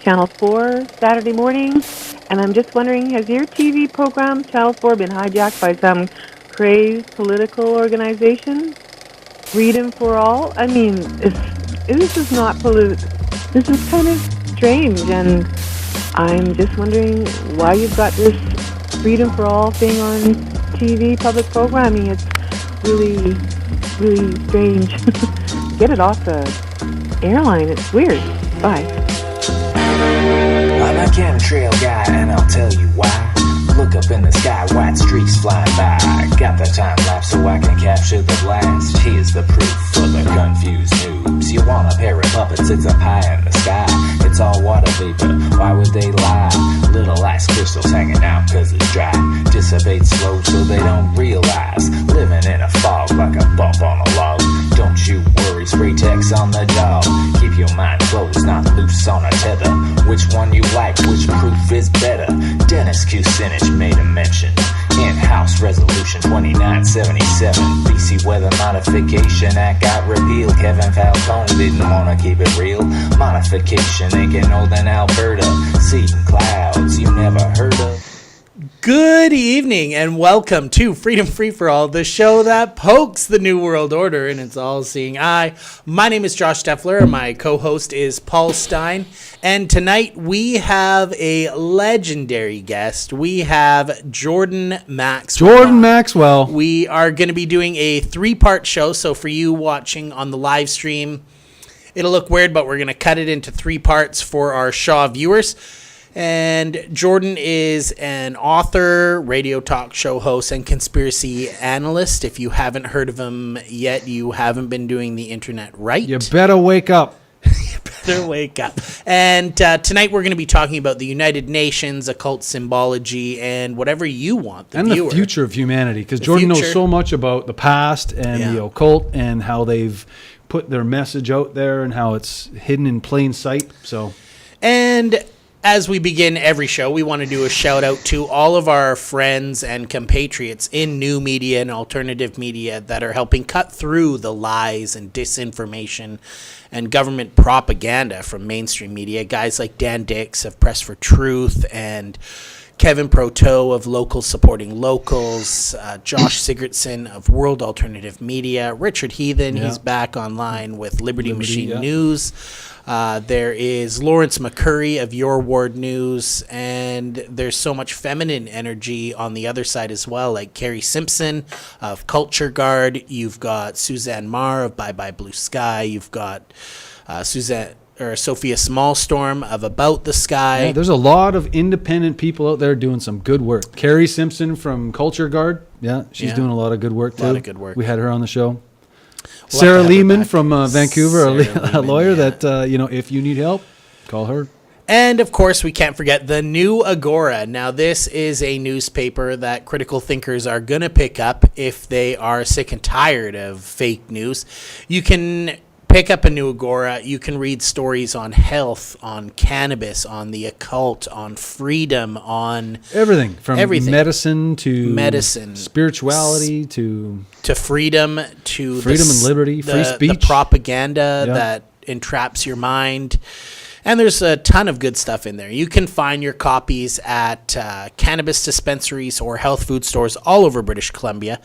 Channel 4 Saturday morning, and I'm just wondering, has your TV program, Channel 4, been hijacked by some crazed political organization? Freedom for All? I mean, this is not this is kind of strange, and I'm just wondering why you've got this Freedom for All thing on TV public programming. It's really, really strange. Get it off the airline. It's weird. Bye. I'm a chemtrail guy, and I'll tell you why. Look up in the sky, white streaks flying by. Got the time lapse so I can capture the blast. Here's the proof for the confused noobs. You want a pair of puppets, it's up high in the sky. It's all water vapor, why would they lie? Little ice crystals hanging out cause it's dry. Dissipate slow so they don't realize. Living in a fog like a bump on a log. Don't you worry, spray text on the dog. Keep your mind closed, not loose on a tether. Which one you like, which proof is better? Dennis Kucinich made a mention. In-house resolution 2977. BC Weather Modification Act got repealed. Kevin Falcone didn't want to keep it real. Modification ain't getting old in Alberta. Seeing clouds you never heard of. Good evening and welcome to Freedom Free for All, the show that pokes the New World Order in its all-seeing eye. My name is Josh Steffler. My co-host is Paul Stein. And tonight we have a legendary guest. We have Jordan Maxwell. Jordan Maxwell. We are going to be doing a three-part show. So for you watching on the live stream, it'll look weird, but we're going to cut it into three parts for our Shaw viewers. And Jordan is an author, radio talk show host, and conspiracy analyst. If you haven't heard of him yet, you haven't been doing the internet right. You better wake up. You better wake up. And tonight we're going to be talking about the United Nations, occult symbology, and whatever you want, the viewer. The future of humanity. Because Jordan knows so much about the past and the occult and how they've put their message out there and how it's hidden in plain sight. And as we begin every show, we want to do a shout out to all of our friends and compatriots in new media and alternative media that are helping cut through the lies and disinformation and government propaganda from mainstream media. Guys like Dan Dix of Press for Truth and Kevin Proteau of Locals Supporting Locals, Josh Sigurdsson of World Alternative Media, Richard Heathen, he's back online with Liberty Machine News. There is Lawrence McCurry of Your Ward News, and there's so much feminine energy on the other side as well, like Carrie Simpson of Culture Guard. You've got Suzanne Marr of Bye Bye Blue Sky. You've got Sophia Smallstorm of About the Sky. Yeah, there's a lot of independent people out there doing some good work. Carrie Simpson from Culture Guard. She's doing a lot of good work too. A lot of good work. We had her on the show. Sarah Lehman from Vancouver, a lawyer that, if you need help, call her. And, of course, we can't forget the New Agora. Now, this is a newspaper that critical thinkers are going to pick up if they are sick and tired of fake news. You can pick up a New Agora. You can read stories on health, on cannabis, on the occult, on freedom, on everything from medicine to spirituality to freedom, to and liberty, free speech, the propaganda that entraps your mind. And there's a ton of good stuff in there. You can find your copies at cannabis dispensaries or health food stores all over British Columbia.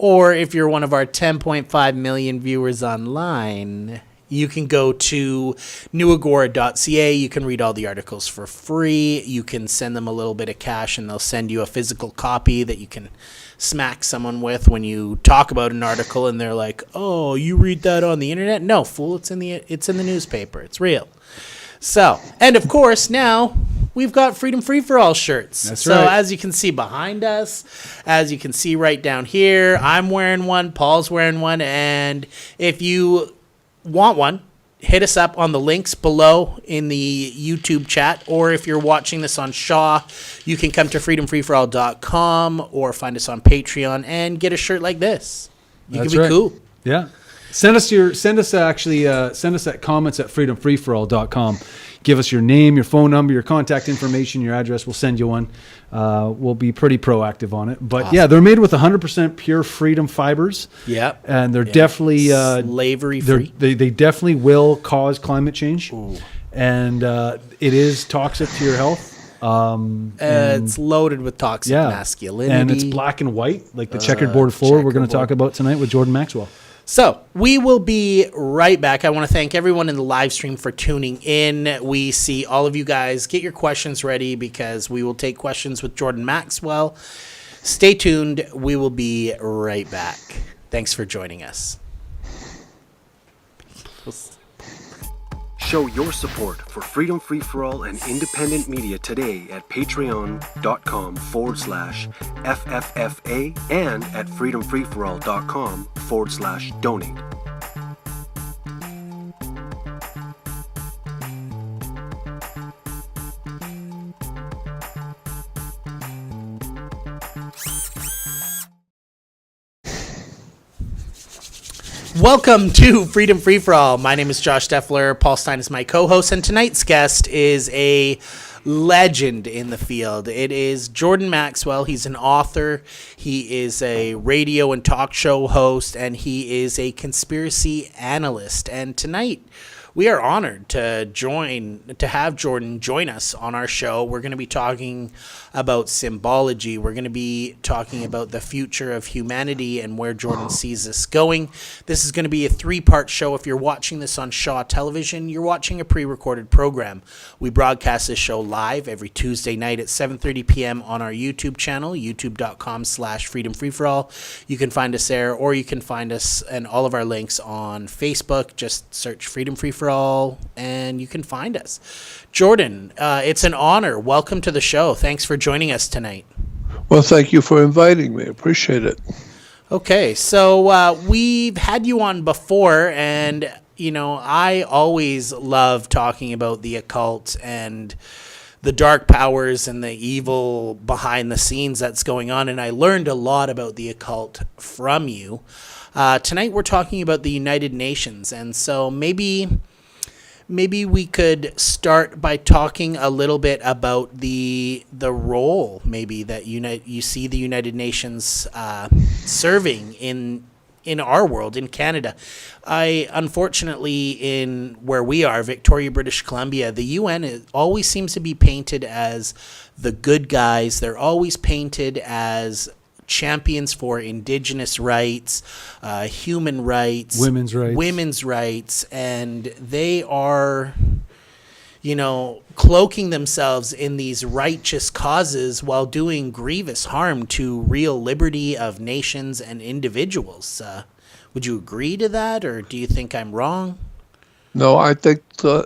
Or if you're one of our 10.5 million viewers online, you can go to newagora.ca. You can read all the articles for free. You can send them a little bit of cash, and they'll send you a physical copy that you can smack someone with when you talk about an article, and they're like, "Oh, you read that on the internet?" No, fool, it's in the newspaper. It's real. So, and of course, now we've got Freedom Free for All shirts. That's so right. As you can see behind us, as you can see right down here, I'm wearing one, Paul's wearing one, and if you want one, hit us up on the links below in the YouTube chat, or if you're watching this on Shaw, you can come to freedomfreeforall.com or find us on Patreon and get a shirt like this. You can be cool. Yeah. Send us at comments at freedomfreeforall.com. Give us your name, your phone number, your contact information, your address. We'll send you one. We'll be pretty proactive on it. But awesome. They're made with 100% pure freedom fibers. Yep. And they're definitely slavery free. They definitely will cause climate change. Ooh. and it is toxic to your health. It's loaded with toxic masculinity. And it's black and white, like the checkerboard floor we're going to talk about tonight with Jordan Maxwell. So we will be right back. I want to thank everyone in the live stream for tuning in. We see all of you guys. Get your questions ready because we will take questions with Jordan Maxwell. Stay tuned. We will be right back. Thanks for joining us. Show your support for Freedom Free For All and independent media today at patreon.com/FFFA and at freedomfreeforall.com/donate. Welcome to Freedom Free For All. My name is Josh Deffler. Paul Stein is my co-host, and tonight's guest is a legend in the field. It is Jordan Maxwell. He's an author. He is a radio and talk show host, and he is a conspiracy analyst. And tonight, we are honored to have Jordan join us on our show. We're going to be talking about symbology. We're going to be talking about the future of humanity and where Jordan sees us going. This is going to be a 3-part show. If you're watching this on Shaw Television, you're watching a pre-recorded program. We broadcast this show live every Tuesday night at 7:30 p.m. on our YouTube channel, youtube.com/freedomfreeforall. You can find us there, or you can find us and all of our links on Facebook. Just search Freedom Free For All, and you can find us. Jordan, it's an honor. Welcome to the show. Thanks for joining us tonight. Well, thank you for inviting me. Appreciate it. Okay, so we've had you on before, and, you know, I always love talking about the occult and the dark powers and the evil behind the scenes that's going on, and I learned a lot about the occult from you. Tonight we're talking about the United Nations, and so maybe we could start by talking a little bit about the role maybe that you see the United Nations serving in our world, in Canada. Unfortunately, in where we are, Victoria, British Columbia, the UN always seems to be painted as the good guys. They're always painted as champions for Indigenous rights, human rights, women's rights, and they are, you know, cloaking themselves in these righteous causes while doing grievous harm to real liberty of nations and individuals. Would you agree to that, or do you think I'm wrong? No, I think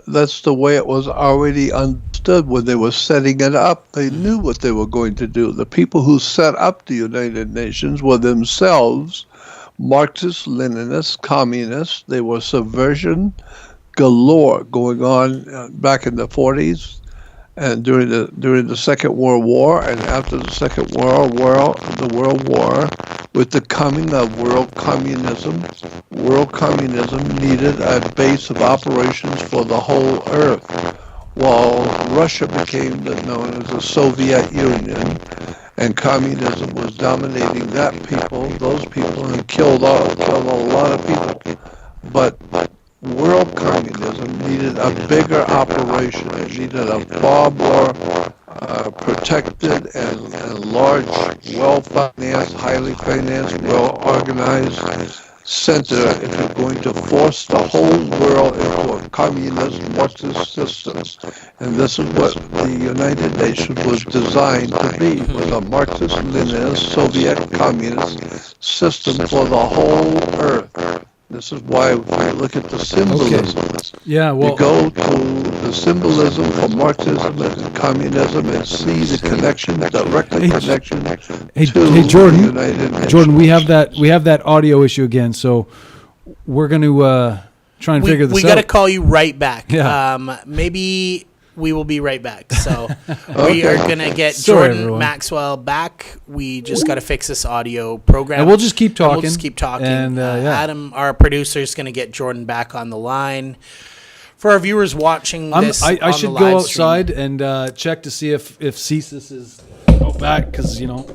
that's the way it was already understood when they were setting it up. They knew what they were going to do. The people who set up the United Nations were themselves Marxist, Leninist, communists. They were subversion galore going on back in the 40s and during the Second World War, and after the Second World War, with the coming of world communism needed a base of operations for the whole earth. While Russia became known as the Soviet Union, and communism was dominating those people, and killed a lot of people. But world communism needed a bigger operation. It needed a far more protected and large, well-financed, highly financed, well-organized center if you're going to force the whole world into a communist Marxist system. And this is what the United Nations was designed to be, was a Marxist, Leninist, Soviet communist system for the whole earth. This is why we look at the symbolism. Okay. Yeah, well, you go to the symbolism for Marxism and communism and see the connection, directly connection to Jordan, the United Nations. Jordan, we have that audio issue again, so we're going to try and figure this out. We got to call you right back. Yeah. Maybe we will be right back. So we are going to get Jordan Maxwell back. We just got to fix this audio program. And we'll just keep talking. And Adam, our producer, is going to get Jordan back on the line. For our viewers watching this, I should go outside and check to see if CSIS is back, because, you know,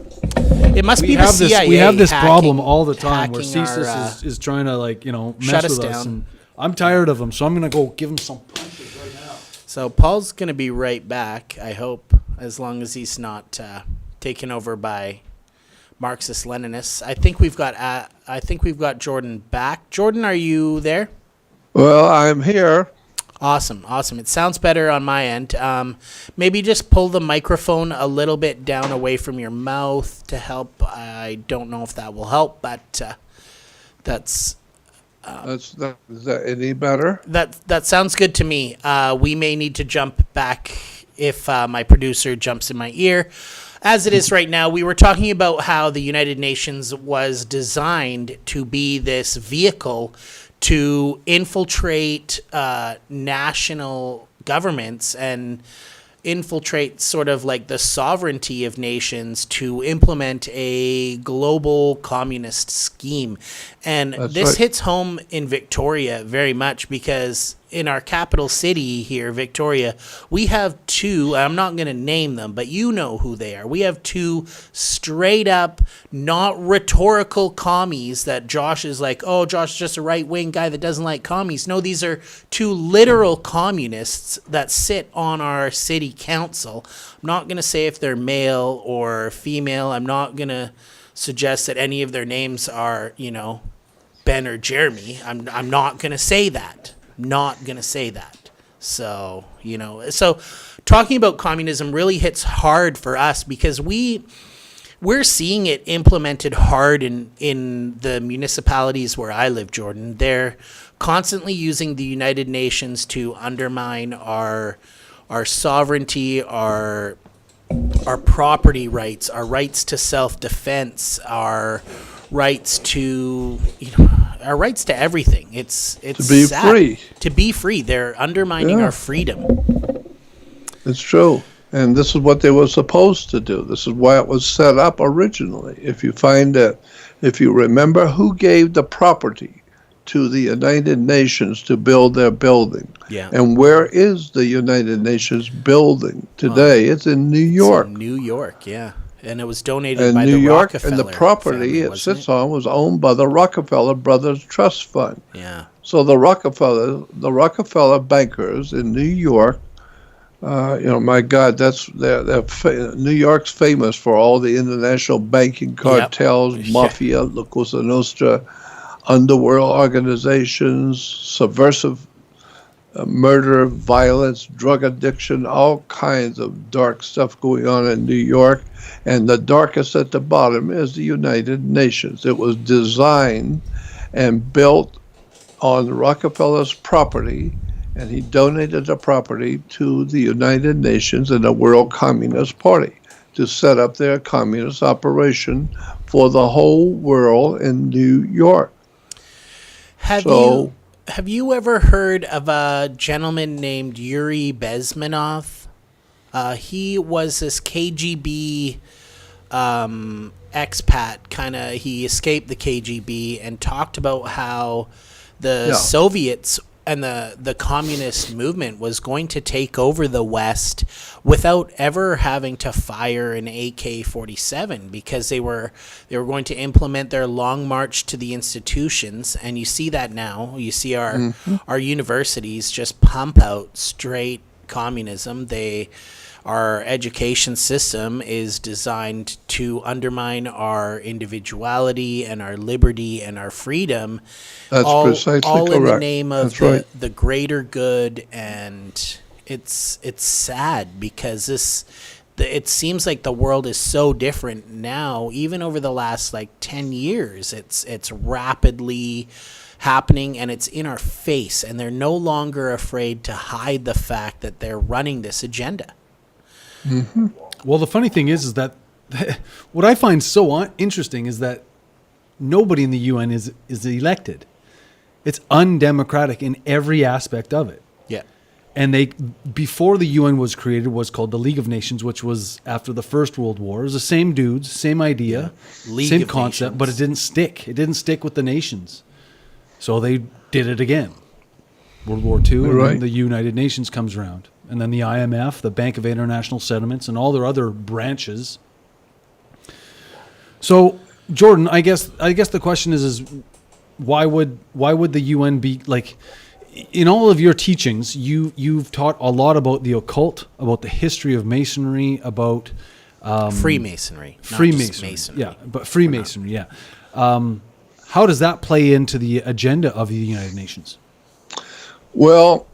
it must be the CIA. We have this problem all the time where CSIS is trying to, like, you know, mess with us. And I'm tired of them, so I'm going to go give them some punches right now. So Paul's going to be right back, I hope, as long as he's not taken over by Marxist-Leninists. I think we've got Jordan back. Jordan, are you there? Well, I'm here. Awesome. It sounds better on my end. Maybe just pull the microphone a little bit down away from your mouth to help. I don't know if that will help, but that's... Is that any better? That sounds good to me. We may need to jump back if my producer jumps in my ear. As it is right now, we were talking about how the United Nations was designed to be this vehicle to infiltrate national governments and infiltrate sort of like the sovereignty of nations to implement a global communist scheme. And this hits home in Victoria very much because in our capital city here, Victoria, we have two, I'm not going to name them, but you know who they are. We have two straight up, not rhetorical commies that Josh is like, oh, Josh is just a right-wing guy that doesn't like commies. No, these are two literal communists that sit on our city council. I'm not going to say if they're male or female. I'm not going to suggest that any of their names are, Ben or Jeremy. I'm not going to say that. Not going to say that. So, so talking about communism really hits hard for us because we're seeing it implemented hard in the municipalities where I live, Jordan. They're constantly using the United Nations to undermine our sovereignty, our property rights, our rights to self-defense, our rights to our rights to everything. It's to be sad. free. To be free. They're undermining our freedom. It's true. And this is what they were supposed to do. This is why it was set up originally. If you remember who gave the property to the United Nations to build their building. Yeah. And where is the United Nations building today? It's in New York. It's in New York, yeah. And it was donated by the Rockefeller and the property family, it sits on was owned by the Rockefeller Brothers Trust Fund. Yeah. So the Rockefeller bankers in New York, my God, New York's famous for all the international banking cartels, mafia, La Cosa Nostra, underworld organizations, subversive murder, violence, drug addiction, all kinds of dark stuff going on in New York. And the darkest at the bottom is the United Nations. It was designed and built on Rockefeller's property, and he donated the property to the United Nations and the World Communist Party to set up their communist operation for the whole world in New York. Have you ever heard of a gentleman named Yuri Bezmenov? He was this KGB expat, he escaped the KGB and talked about how the Soviets and the communist movement was going to take over the West without ever having to fire an AK-47 because they were going to implement their long march to the institutions. And you see that now. You see our universities just pump out straight communism. Our education system is designed to undermine our individuality and our liberty and our freedom. That's precisely correct. In the name of the greater good. And it's sad because it seems like the world is so different now. Even over the last 10 years, it's rapidly happening and it's in our face. And they're no longer afraid to hide the fact that they're running this agenda. Mm-hmm. Well, the funny thing is that what I find so interesting is that nobody in the UN is elected. It's undemocratic in every aspect of it. Yeah. And before the UN was created, was called the League of Nations, which was after the First World War. It was the same dudes, same idea, same concept, but it didn't stick. It didn't stick with the nations. So they did it again. World War II, and then the United Nations comes around. And then the IMF, the Bank of International Settlements, and all their other branches. So, Jordan, I guess the question is why would the UN be in all of your teachings, you've taught a lot about the occult, about the history of Masonry, about Freemasonry. Freemasonry. Masonry. Yeah, but Freemasonry, yeah. How does that play into the agenda of the United Nations? Well,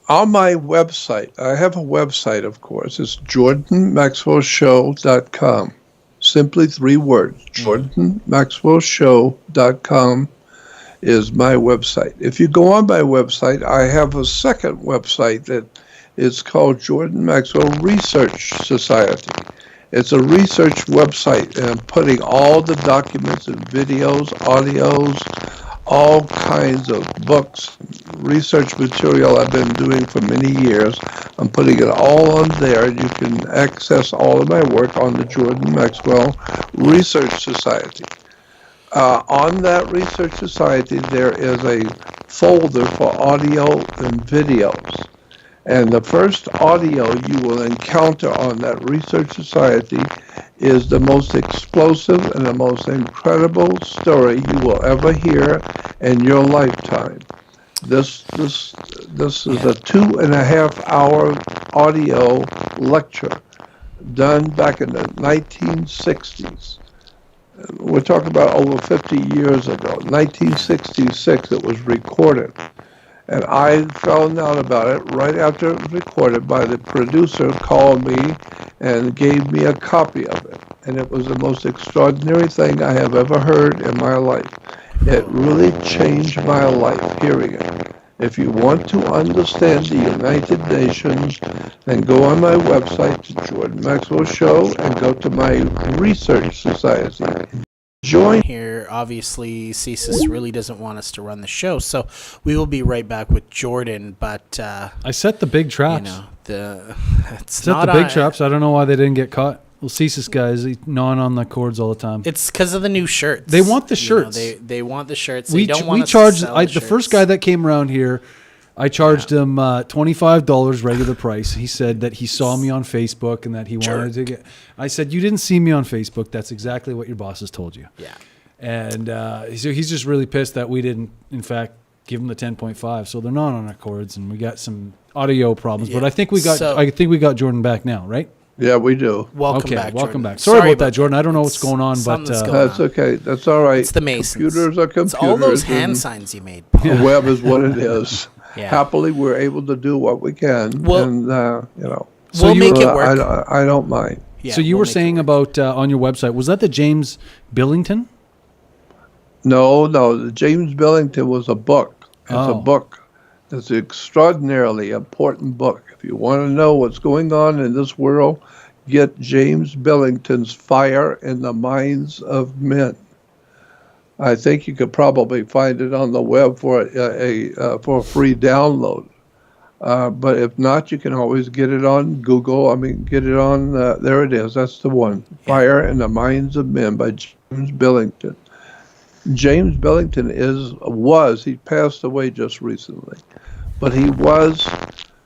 on my website, I have a website, of course. It's jordanmaxwellshow.com. Simply 3 words. jordanmaxwellshow.com is my website. If you go on my website, I have a second website that is called Jordan Maxwell Research Society. It's a research website, and I'm putting all the documents and videos, audios, all kinds of books, research material I've been doing for many years. I'm putting it all on there. You can access all of my work on the Jordan Maxwell Research Society. On that Research Society, there is a folder for audio and videos. And the first audio you will encounter on that Research Society is the most explosive and the most incredible story you will ever hear in your lifetime. This is a 2.5-hour audio lecture done back in the 1960s. We're talking about over 50 years ago. 1966 it was recorded. And I found out about it right after it was recorded by the producer called me and gave me a copy of it. And it was the most extraordinary thing I have ever heard in my life. It really changed my life, hearing it. If you want to understand the United Nations, then go on my website, to Jordan Maxwell Show, and go to my Research Society. Join here. Obviously, CSIS really doesn't want us to run the show, so we will be right back with Jordan. But I set the big traps. It's set not the big traps. I don't know why they didn't get caught. Well, CSIS guys gnawing on the cords all the time. It's because of the new shirts. They want the shirts. They want the shirts. We charged the first guy that came around here. I charged him $25 regular price. He said that he saw me on Facebook and that he wanted to get. I said, you didn't see me on Facebook. That's exactly what your bosses told you. Yeah. And so he's just really pissed that we didn't, in fact, give him the 10.5. So they're not on our cords, and we got some audio problems. Yeah. But I think we got Jordan back now, right? Yeah, we do. Welcome back. Welcome back. Sorry about that, Jordan. I don't know what's going on, but that's okay. That's all right. It's the Masons. Computers are computers. It's all those hand signs you made, Paul. The web is what it is. Yeah. Happily, we're able to do what we can, and so we'll make it work. I don't mind. Yeah, so you were saying about on your website, was that the James Billington? No, the James Billington was a book. It's a book. It's an extraordinarily important book. If you want to know what's going on in this world, get James Billington's Fire in the Minds of Men. I think you could probably find it on the web for a free download. But if not, you can always get it on Google. Get it on, there it is. That's the one. Fire in the Minds of Men by James Billington. James Billington he passed away just recently, but he was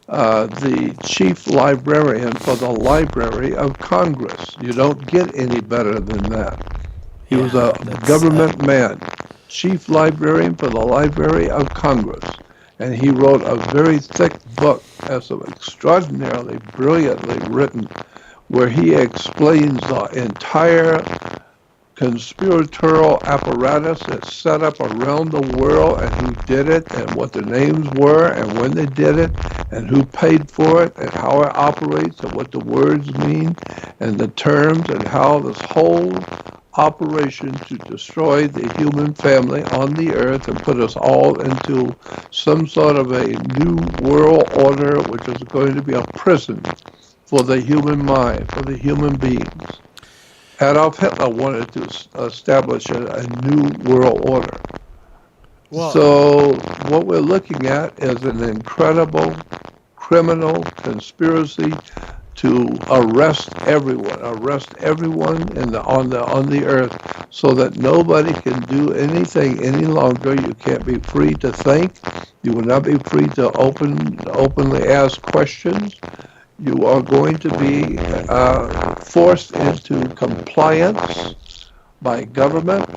the chief librarian for the Library of Congress. You don't get any better than that. He was a government man, chief librarian for the Library of Congress. And he wrote a very thick book, that's extraordinarily brilliantly written, where he explains the entire conspiratorial apparatus that's set up around the world, and who did it, and what the names were, and when they did it, and who paid for it, and how it operates, and what the words mean, and the terms, and how this whole operation to destroy the human family on the earth and put us all into some sort of a new world order, which is going to be a prison for the human mind, for the human beings. Adolf Hitler wanted to establish a new world order. Wow. So what we're looking at is an incredible criminal conspiracy to arrest everyone on the earth, so that nobody can do anything any longer. You can't be free to think. You will not be free to openly ask questions. You are going to be forced into compliance by government,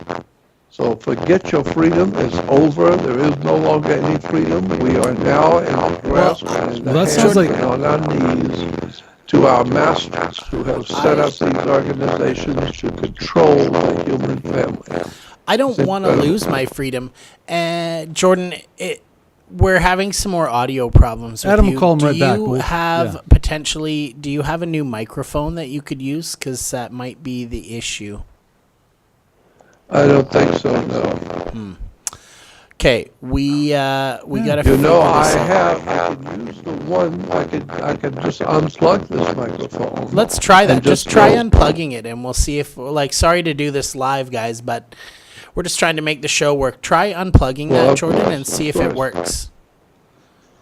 So forget your freedom. It's over. There is no longer any freedom. We are now in the grasp and in the that hands sounds like- and on our knees to our masters who have set up these organizations to control the human family. I don't want to lose my freedom. Jordan, we're having some more audio problems with Adam you. will call him right back. Do you We'll- have yeah. potentially, do you have a new microphone that you could use? Because that might be the issue. I don't think so, no. Okay, we gotta You figure know, I this out. can use the one, I could just unplug this microphone. Let's try that. and Just try go. unplugging it, and we'll see if, like, sorry to do this live, guys, but we're just trying to make the show work. Try unplugging Well, that, of Jordan, course, and see of if it course. works.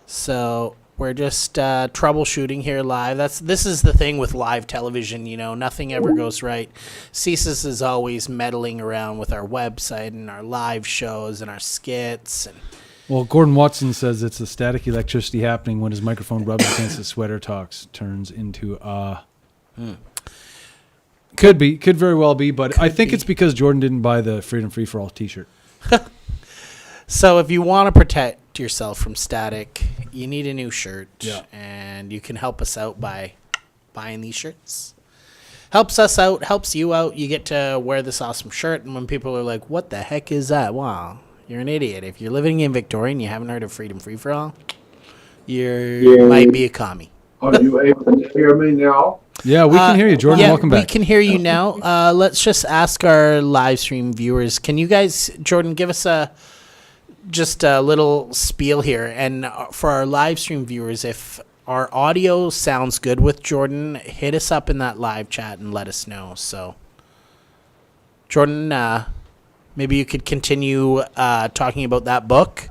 So we're just troubleshooting here live. This is the thing with live television. You know, nothing ever goes right. CSIS is always meddling around with our website and our live shows and our skits. And Well, Gordon Watson says it's the static electricity happening when his microphone rubs against his sweater talks turns into Could very well be, but I think it's because Jordan didn't buy the Freedom Free for All T-shirt. so if you want to protect yourself from static, you need a new shirt. Yeah. And you can help us out by buying these shirts. Helps us out, helps you out. You get to wear this awesome shirt, and when people are like, what the heck is that? You're an idiot. If you're living in Victoria and you haven't heard of Freedom Free for All, you might be a commie. Are you able to hear me now? Yeah, we can hear you, Jordan. Yeah, Welcome back. we can hear you now. Let's just ask our live stream viewers. Can you guys, Jordan, give us just a little spiel here? And for our live stream viewers, if our audio sounds good with Jordan, hit us up in that live chat and let us know. So, Jordan, maybe you could continue talking about that book.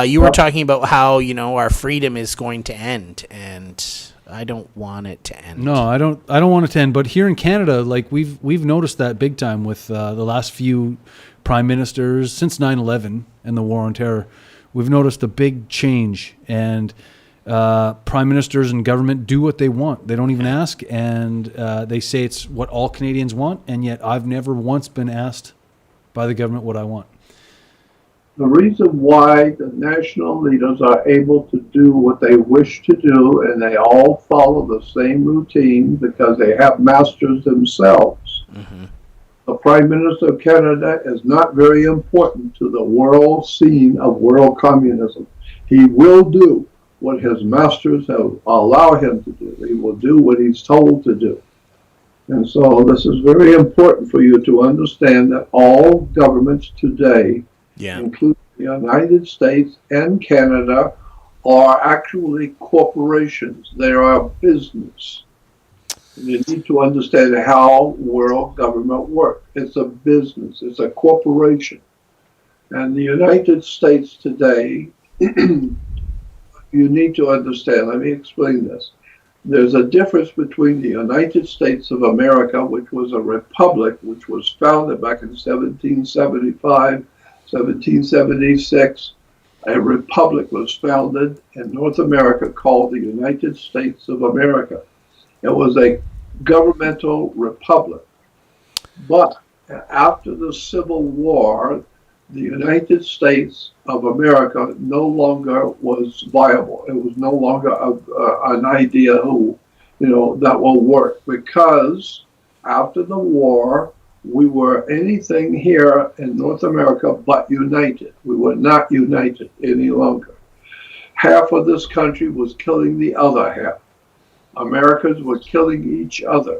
You were talking about how, our freedom is going to end, and I don't want it to end. No, I don't want it to end. But here in Canada, like we've noticed that big time with the last few prime ministers since 9/11 and the War on Terror. We've noticed a big change, and prime ministers and government do what they want. They don't even ask, and they say it's what all Canadians want. And yet, I've never once been asked by the government what I want. The reason why the national leaders are able to do what they wish to do, and they all follow the same routine because they have masters themselves. Mm-hmm. The Prime Minister of Canada is not very important to the world scene of world communism. He will do what his masters have allowed him to do. He will do what he's told to do. And so this is very important for you to understand that all governments today, including the United States and Canada, are actually corporations. They are a business. And you need to understand how world government works. It's a business. It's a corporation. And the United States today, you need to understand. Let me explain this. There's a difference between the United States of America, which was a republic, which was founded back in 1775, 1776. A republic was founded in North America called the United States of America. It was a governmental republic. But after the Civil War, the United States of America no longer was viable. It was no longer an idea that will work, because after the war, we were anything here in North America but united. We were not united any longer. Half of this country was killing the other half. Americans were killing each other.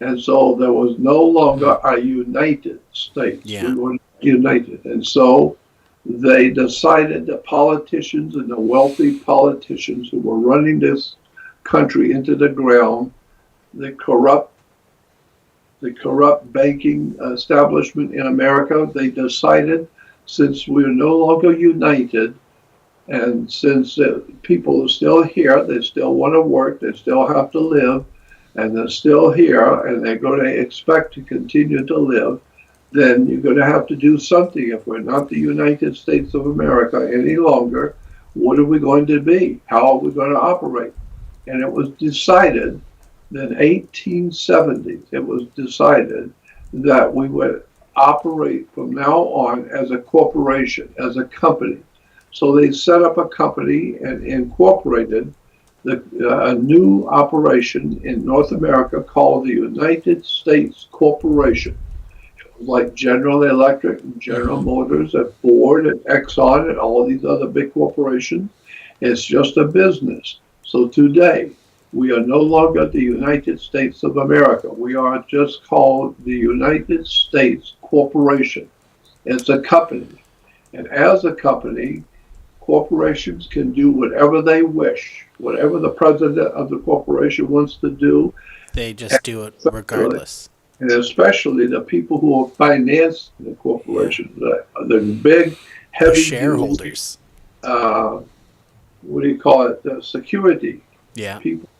And so there was no longer a united state. Yeah. We were not united. And so they decided, the politicians and the wealthy politicians who were running this country into the ground, the corrupt banking establishment in America, they decided, since we're no longer united, and since people are still here, they still want to work, they still have to live, and they're still here, and they're going to expect to continue to live, then you're going to have to do something. If we're not the United States of America any longer, what are we going to be? How are we going to operate? And it was decided in 1870s, it was decided that we would operate from now on as a corporation, as a company. So they set up a company and incorporated a new operation in North America called the United States Corporation. Like General Electric and General Motors and Ford and Exxon and all of these other big corporations. It's just a business. So today, we are no longer the United States of America. We are just called the United States Corporation. It's a company. And as a company, corporations can do whatever they wish. Whatever the president of the corporation wants to do. They just do it regardless. And especially the people who are financing the corporation, the big, heavy the shareholders. What do you call it? The security. Yeah. People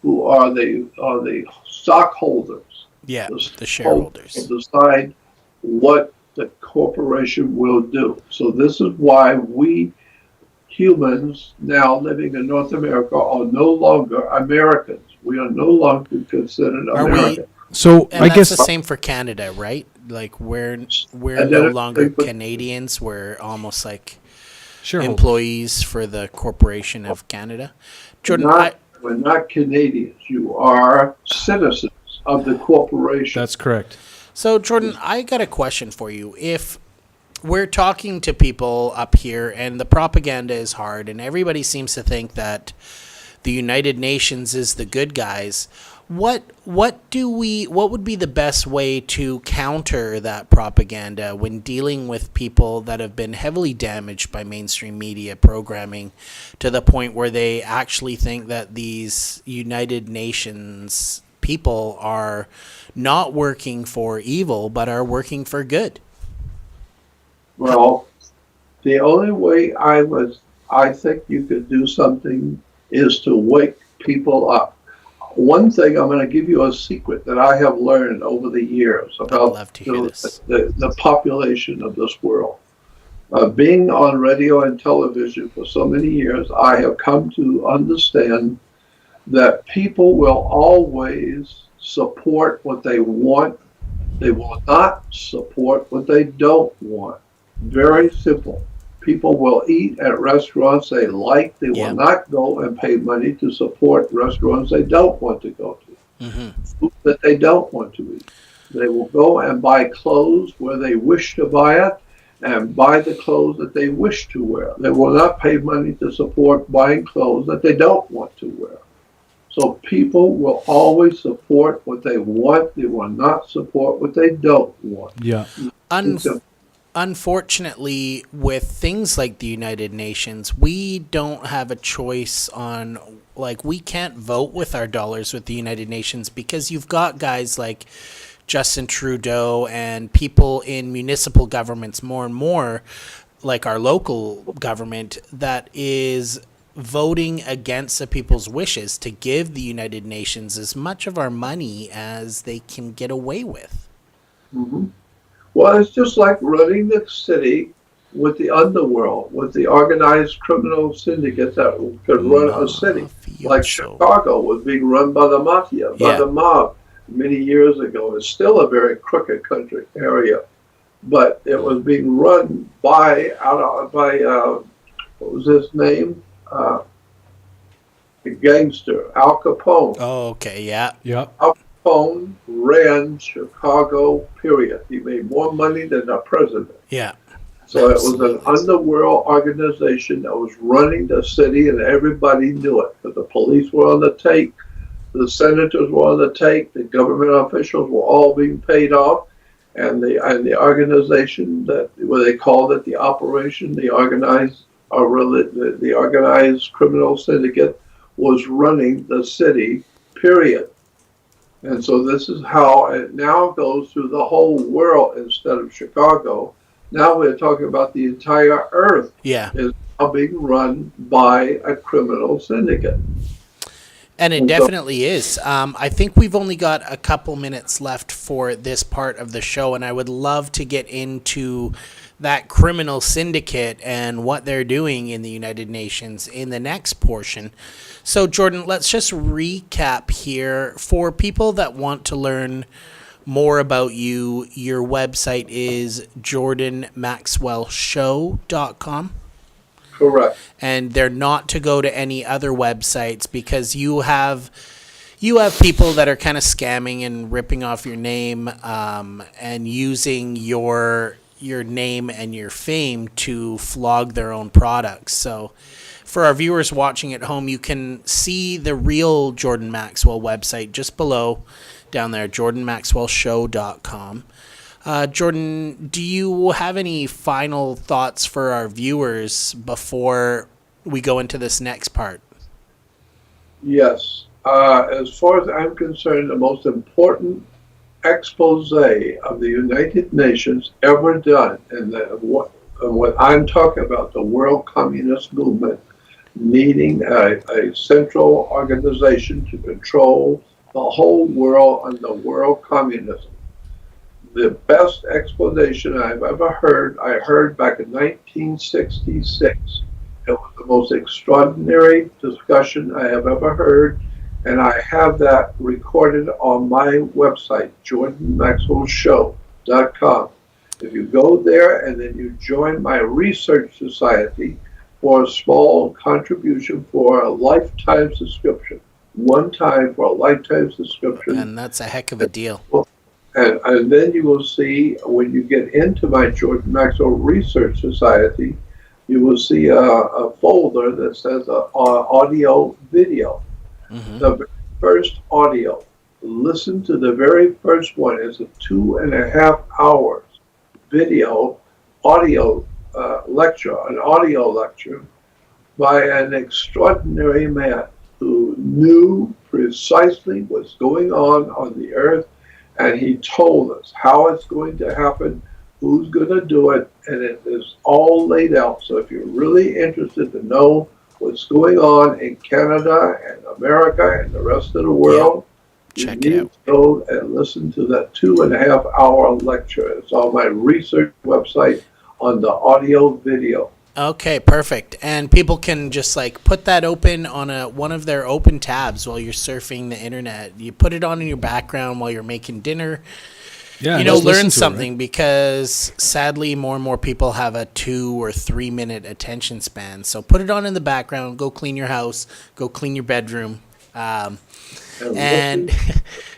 who are the stockholders. Yeah. The shareholders decide what the corporation will do. So this is why we humans now living in North America are no longer Americans. We are no longer considered Americans. So and I that's guess the same for Canada, right? Like we're no longer Canadians. We're almost like employees for the Corporation of Canada. Jordan, we're not Canadians. You are citizens of the corporation. That's correct. So Jordan, I got a question for you. If we're talking to people up here and the propaganda is hard and everybody seems to think that the United Nations is the good guys, what would be the best way to counter that propaganda when dealing with people that have been heavily damaged by mainstream media programming to the point where they actually think that these United Nations people are not working for evil but are working for good? Well, the only way I think you could do something is to wake people up. One thing, I'm going to give you a secret that I have learned over the years about the population of this world. Being on radio and television for so many years, I have come to understand that people will always support what they want. They will not support what they don't want. Very simple. People will eat at restaurants they like. They will not go and pay money to support restaurants they don't want to go to. Food that they don't want to eat. They will go and buy clothes where they wish to buy it and buy the clothes that they wish to wear. They will not pay money to support buying clothes that they don't want to wear. So people will always support what they want. They will not support what they don't want. Yeah. Unfortunately, with things like the United Nations, we don't have a choice on, like, we can't vote with our dollars with the United Nations because you've got guys like Justin Trudeau and people in municipal governments more and more, like our local government, that is voting against the people's wishes to give the United Nations as much of our money as they can get away with. Mm-hmm. Well, it's just like running the city with the underworld, with the organized criminal syndicates that could run a city. Like Chicago was being run by the mafia, by the mob many years ago. It's still a very crooked country area, but it was being run by what was his name? The gangster, Al Capone. Oh, okay, yeah. Al Capone ran Chicago, period. He made more money than the president. Yeah. So it was an underworld organization that was running the city, and everybody knew it. But the police were on the take, the senators were on the take, the government officials were all being paid off, and the organization where they called it the operation, the organized criminal syndicate was running the city, period. And so this is how it now goes through the whole world instead of Chicago. Now we're talking about the entire earth is now being run by a criminal syndicate. And it definitely is. I think we've only got a couple minutes left for this part of the show, and I would love to get into that criminal syndicate and what they're doing in the United Nations in the next portion. So, Jordan, let's just recap here for people that want to learn more about you, your website is jordanmaxwellshow.com. Correct. And they're not to go to any other websites because you have people that are kind of scamming and ripping off your name and using your name and your fame to flog their own products. So for our viewers watching at home, you can see the real Jordan Maxwell website just below down there, jordanmaxwellshow.com. Jordan, do you have any final thoughts for our viewers before we go into this next part? Yes. As far as I'm concerned, the most important expose of the United Nations ever done, and what I'm talking about, the World Communist Movement needing a central organization to control the whole world under world communism. The best explanation I've ever heard, I heard back in 1966. It was the most extraordinary discussion I have ever heard, and I have that recorded on my website, jordanmaxwellshow.com. If you go there and then you join my research society for a small contribution for a lifetime subscription, one time for a lifetime subscription. And that's a heck of a deal. And then you will see, when you get into my Jordan Maxwell Research Society, you will see a folder that says audio video. Mm-hmm. The very first audio, listen to the very first one. It's a 2.5 hours video, audio lecture, an audio lecture by an extraordinary man who knew precisely what's going on the earth, and he told us how it's going to happen, who's going to do it, and it is all laid out. So if you're really interested to know what's going on in Canada and America and the rest of the world, Check you it need out. to go and listen to that 2.5 hour lecture. It's on my research website on the audio video. Okay, perfect. And people can just like put that open on one of their open tabs while you're surfing the internet. You put it on in your background while you're making dinner. Yeah, Learn just listen to it, something right? because sadly more and more people have a 2 or 3 minute attention span. So put it on in the background, go clean your house, go clean your bedroom. And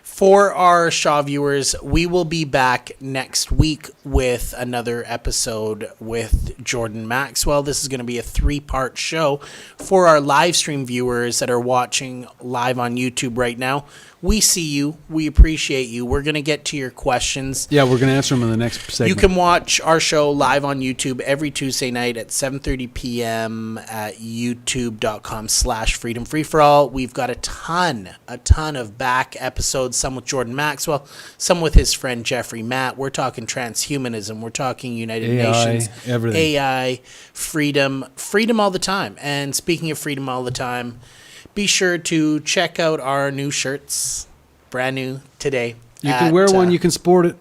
for our Shaw viewers, we will be back next week with another episode with Jordan Maxwell. This is going to be a 3-part show. For our live stream viewers that are watching live on YouTube right now, we see you. We appreciate you. We're going to get to your questions. Yeah, we're going to answer them in the next segment. You can watch our show live on YouTube every Tuesday night at 7:30 p.m. at youtube.com/freedomfreeforall. We've got a ton of back episodes, some with Jordan Maxwell, some with his friend Jeffrey Matt. We're talking transhumanism. We're talking United Nations. Everything. AI, freedom all the time. And speaking of freedom all the time, be sure to check out our new shirts, brand new today. You can wear one, you can sport it.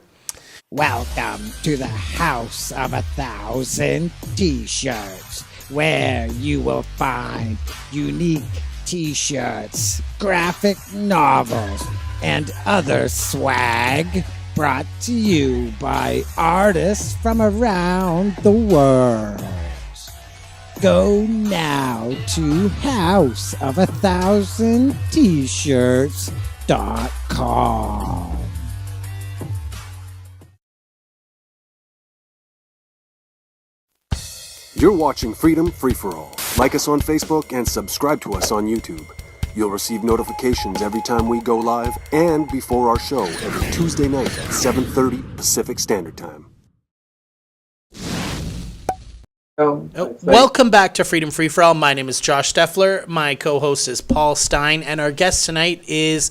Welcome to the House of 1,000 T-shirts, where you will find unique T-shirts, graphic novels, and other swag brought to you by artists from around the world. Go now to houseof1000t-shirts.com. You're watching Freedom Free For All. Like us on Facebook and subscribe to us on YouTube. You'll receive notifications every time we go live and before our show every Tuesday night at 7:30 Pacific Standard Time. Welcome back to Freedom Free For All. My name is Josh Steffler. My co-host is Paul Stein, and our guest tonight is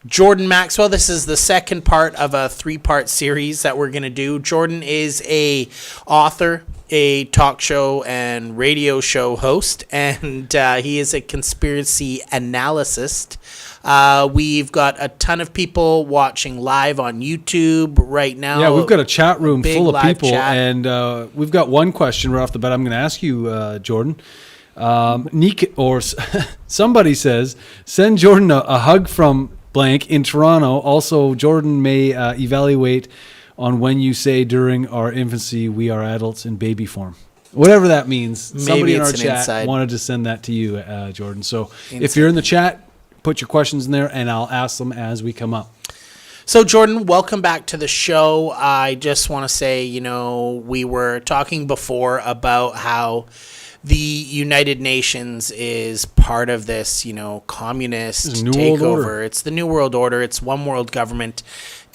Jordan Maxwell. This is the second part of a 3-part series that we're going to do. Jordan is a author, a talk show and radio show host, and he is a conspiracy analyst. We've got a ton of people watching live on YouTube right now. Yeah, we've got a chat room big full of live people, chat. and we've got one question right off the bat I'm going to ask you, Jordan. Nick or somebody says, send Jordan a hug from blank in Toronto. Also, Jordan may evaluate on when you say during our infancy we are adults in baby form. Whatever that means. Maybe Somebody in our it's an chat inside. wanted to send that to you, Jordan. So if you're in the chat, put your questions in there and I'll ask them as we come up. So, Jordan, welcome back to the show. I just want to say, we were talking before about how the United Nations is part of this, communist takeover. It's the New World Order. It's one world government.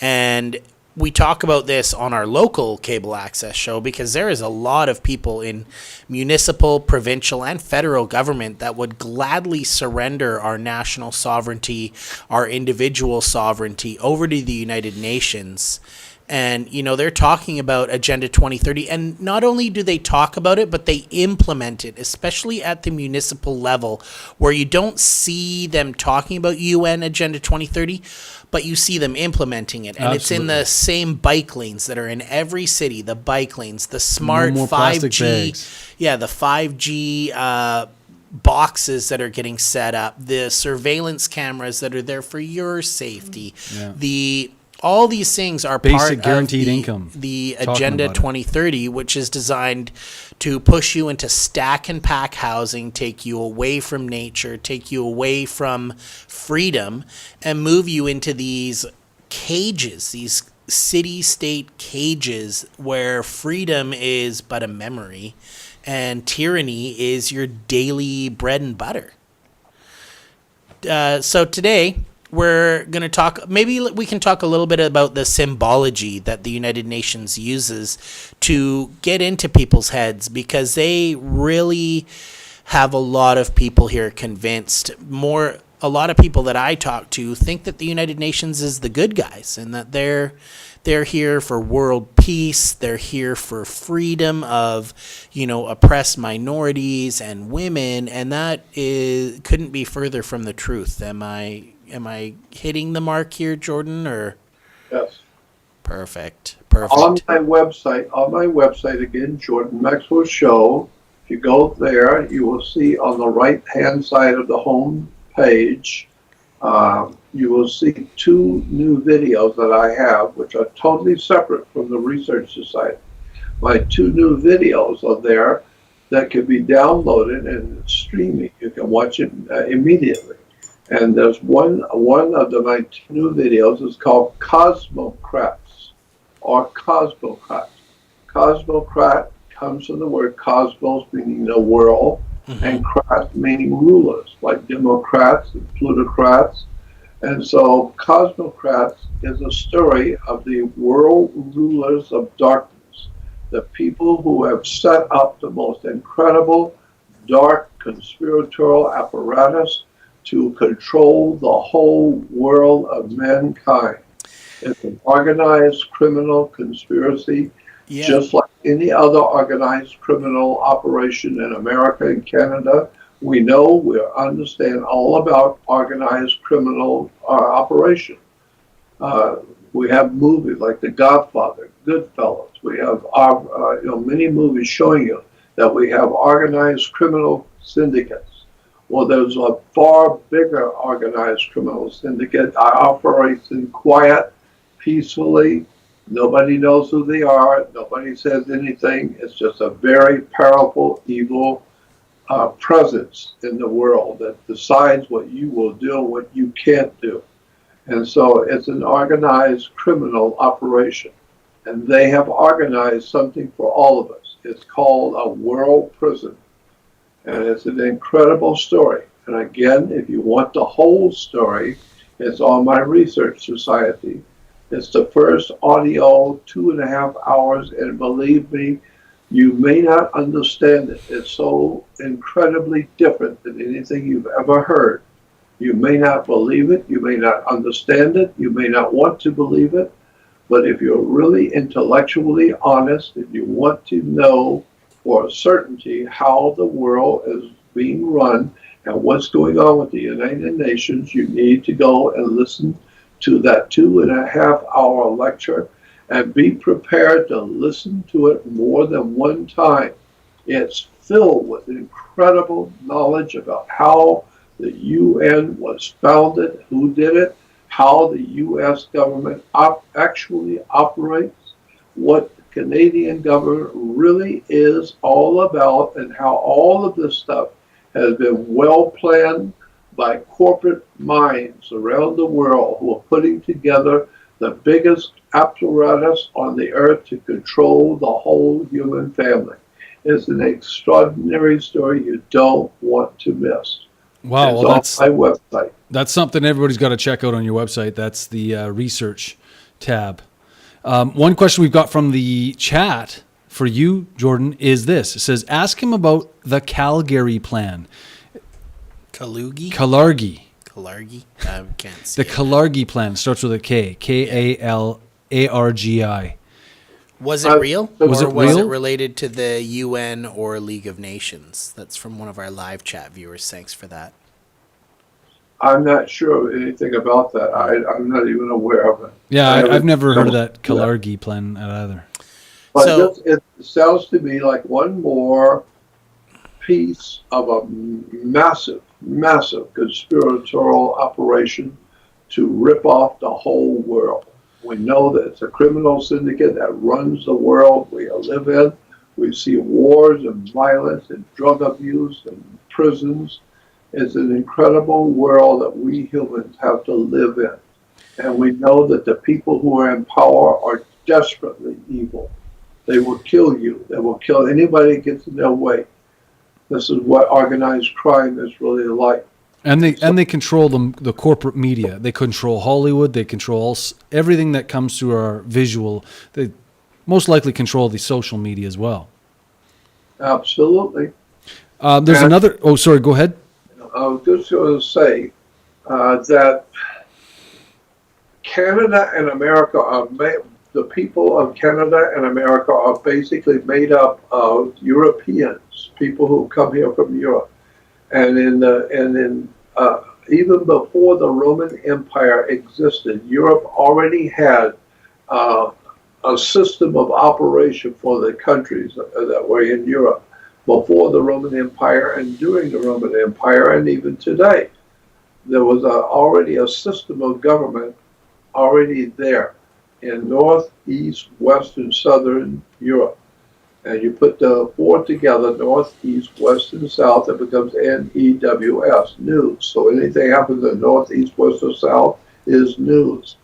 And we talk about this on our local cable access show because there is a lot of people in municipal, provincial, and federal government that would gladly surrender our national sovereignty, our individual sovereignty over to the United Nations. And, they're talking about Agenda 2030. And not only do they talk about it, but they implement it, especially at the municipal level, where you don't see them talking about UN Agenda 2030, but you see them implementing it. And Absolutely. It's in the same bike lanes that are in every city, the bike lanes, the smart No more plastic 5G. bags. Yeah, the 5G boxes that are getting set up, the surveillance cameras that are there for your safety, all these things are Basic part guaranteed of income. the Talking Agenda about it. 2030, which is designed to push you into stack and pack housing, take you away from nature, take you away from freedom, and move you into these cages, these city-state cages where freedom is but a memory and tyranny is your daily bread and butter. So today, we're going to talk, maybe we can talk a little bit about the symbology that the United Nations uses to get into people's heads, because they really have a lot of people here convinced. A lot of people that I talk to think that the United Nations is the good guys and that they're here for world peace. They're here for freedom of, oppressed minorities and women. And that couldn't be further from the truth. Am I hitting the mark here, Jordan? Or Yes. Perfect. On my website again, Jordan Maxwell Show. If you go there, you will see on the right-hand side of the home page, you will see 2 new videos that I have, which are totally separate from the Research Society. My 2 new videos are there that can be downloaded and streaming. You can watch it immediately. And there's one of my 2 new videos is called Cosmocrats or Cosmocrat. Cosmocrat comes from the word cosmos, meaning the world, and krat meaning rulers, like Democrats and plutocrats. And so Cosmocrats is a story of the world rulers of darkness, the people who have set up the most incredible dark conspiratorial apparatus to control the whole world of mankind. It's an organized criminal conspiracy, just like any other organized criminal operation in America and Canada. We understand all about organized criminal operation. We have movies like The Godfather, Goodfellas. We have many movies showing you that we have organized criminal syndicates. Well, there's a far bigger organized criminal syndicate that operates in quiet, peacefully. Nobody knows who they are. Nobody says anything. It's just a very powerful, evil presence in the world that decides what you will do and what you can't do. And so it's an organized criminal operation. And they have organized something for all of us. It's called a world prison. And it's an incredible story. And again, if you want the whole story, it's on my Research Society. It's the first audio, 2.5 hours, and believe me, you may not understand it. It's so incredibly different than anything you've ever heard. You may not believe it, you may not understand it, you may not want to believe it, but if you're really intellectually honest, if you want to know for certainty how the world is being run and what's going on with the United Nations, you need to go and listen to that 2.5 hour lecture and be prepared to listen to it more than one time. It's filled with incredible knowledge about how the UN was founded, who did it, how the U.S. government actually operates, what the Canadian government really is all about, and how all of this stuff has been well planned by corporate minds around the world who are putting together the biggest apparatus on the earth to control the whole human family. It's an extraordinary story you don't want to miss. Wow, It's well, on my website. that's something everybody's got to check out on your website. That's the research tab. One question we've got from the chat for you, Jordan, is this. It says, ask him about the Calgary plan. Kalugi? Kalargi. Kalargi? I can't see The Kalargi plan starts with a K. K-A-L-A-R-G-I. Was it real? Was Or it was it real? related to the UN or League of Nations? That's from one of our live chat viewers. Thanks for that. I'm not sure anything about that. I'm not even aware of it. Yeah, I've never heard of that Yeah. Kalargi plan either. But So- it sounds to me like one more piece of a massive, massive conspiratorial operation to rip off the whole world. We know that it's a criminal syndicate that runs the world we live in. We see wars and violence and drug abuse and prisons. It's an incredible world that we humans have to live in. And we know that the people who are in power are desperately evil. They will kill you. They will kill anybody that gets in their way. This is what organized crime is really like. And they control the corporate media. They control Hollywood. They control everything that comes through our visual. They most likely control the social media as well. Absolutely. There's And- another. Oh, sorry. Go ahead. I was just going to say that Canada and America are the people of Canada and America are basically made up of Europeans, people who come here from Europe, and even before the Roman Empire existed, Europe already had a system of operation for the countries that were in Europe before the Roman Empire and during the Roman Empire, and even today. There was already a system of government already there in North, East, West, and Southern Europe. And you put the four together, North, East, West, and South, it becomes NEWS, news. So anything happens in North, East, West, or South is news.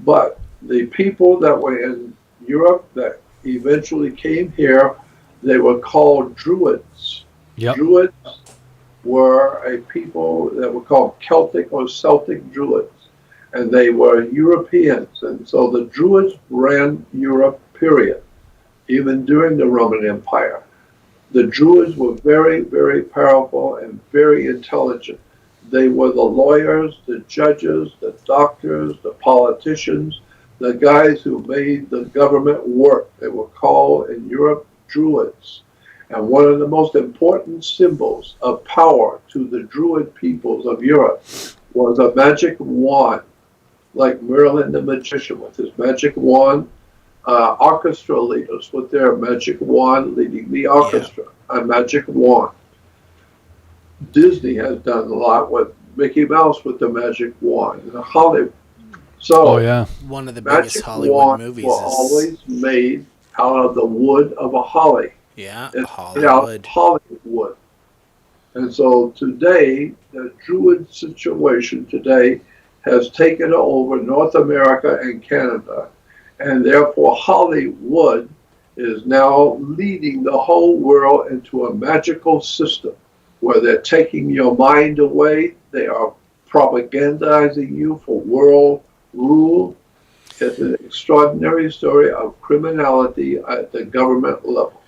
But the people that were in Europe that eventually came here, they were called Druids. Yep. Druids were a people that were called Celtic or Celtic Druids, and they were Europeans. And so the Druids ran Europe, period, even during the Roman Empire. The Druids were very, very powerful and very intelligent. They were the lawyers, the judges, the doctors, the politicians, the guys who made the government work. They were called in Europe Druids. And one of the most important symbols of power to the Druid peoples of Europe was a magic wand, like Merlin the magician with his magic wand. Orchestra leaders with their magic wand leading the orchestra, a magic wand. Disney has done a lot with Mickey Mouse with the magic wand in Hollywood. So, Oh yeah. One of the biggest magic Hollywood wands movies were is always made out of the wood of a holly. yeah, It's made out Hollywood. of Hollywood. And so today, the Druid situation today has taken over North America and Canada. And therefore, Hollywood is now leading the whole world into a magical system where they're taking your mind away. They are propagandizing you for world rule. It's an extraordinary story of criminality at the government level.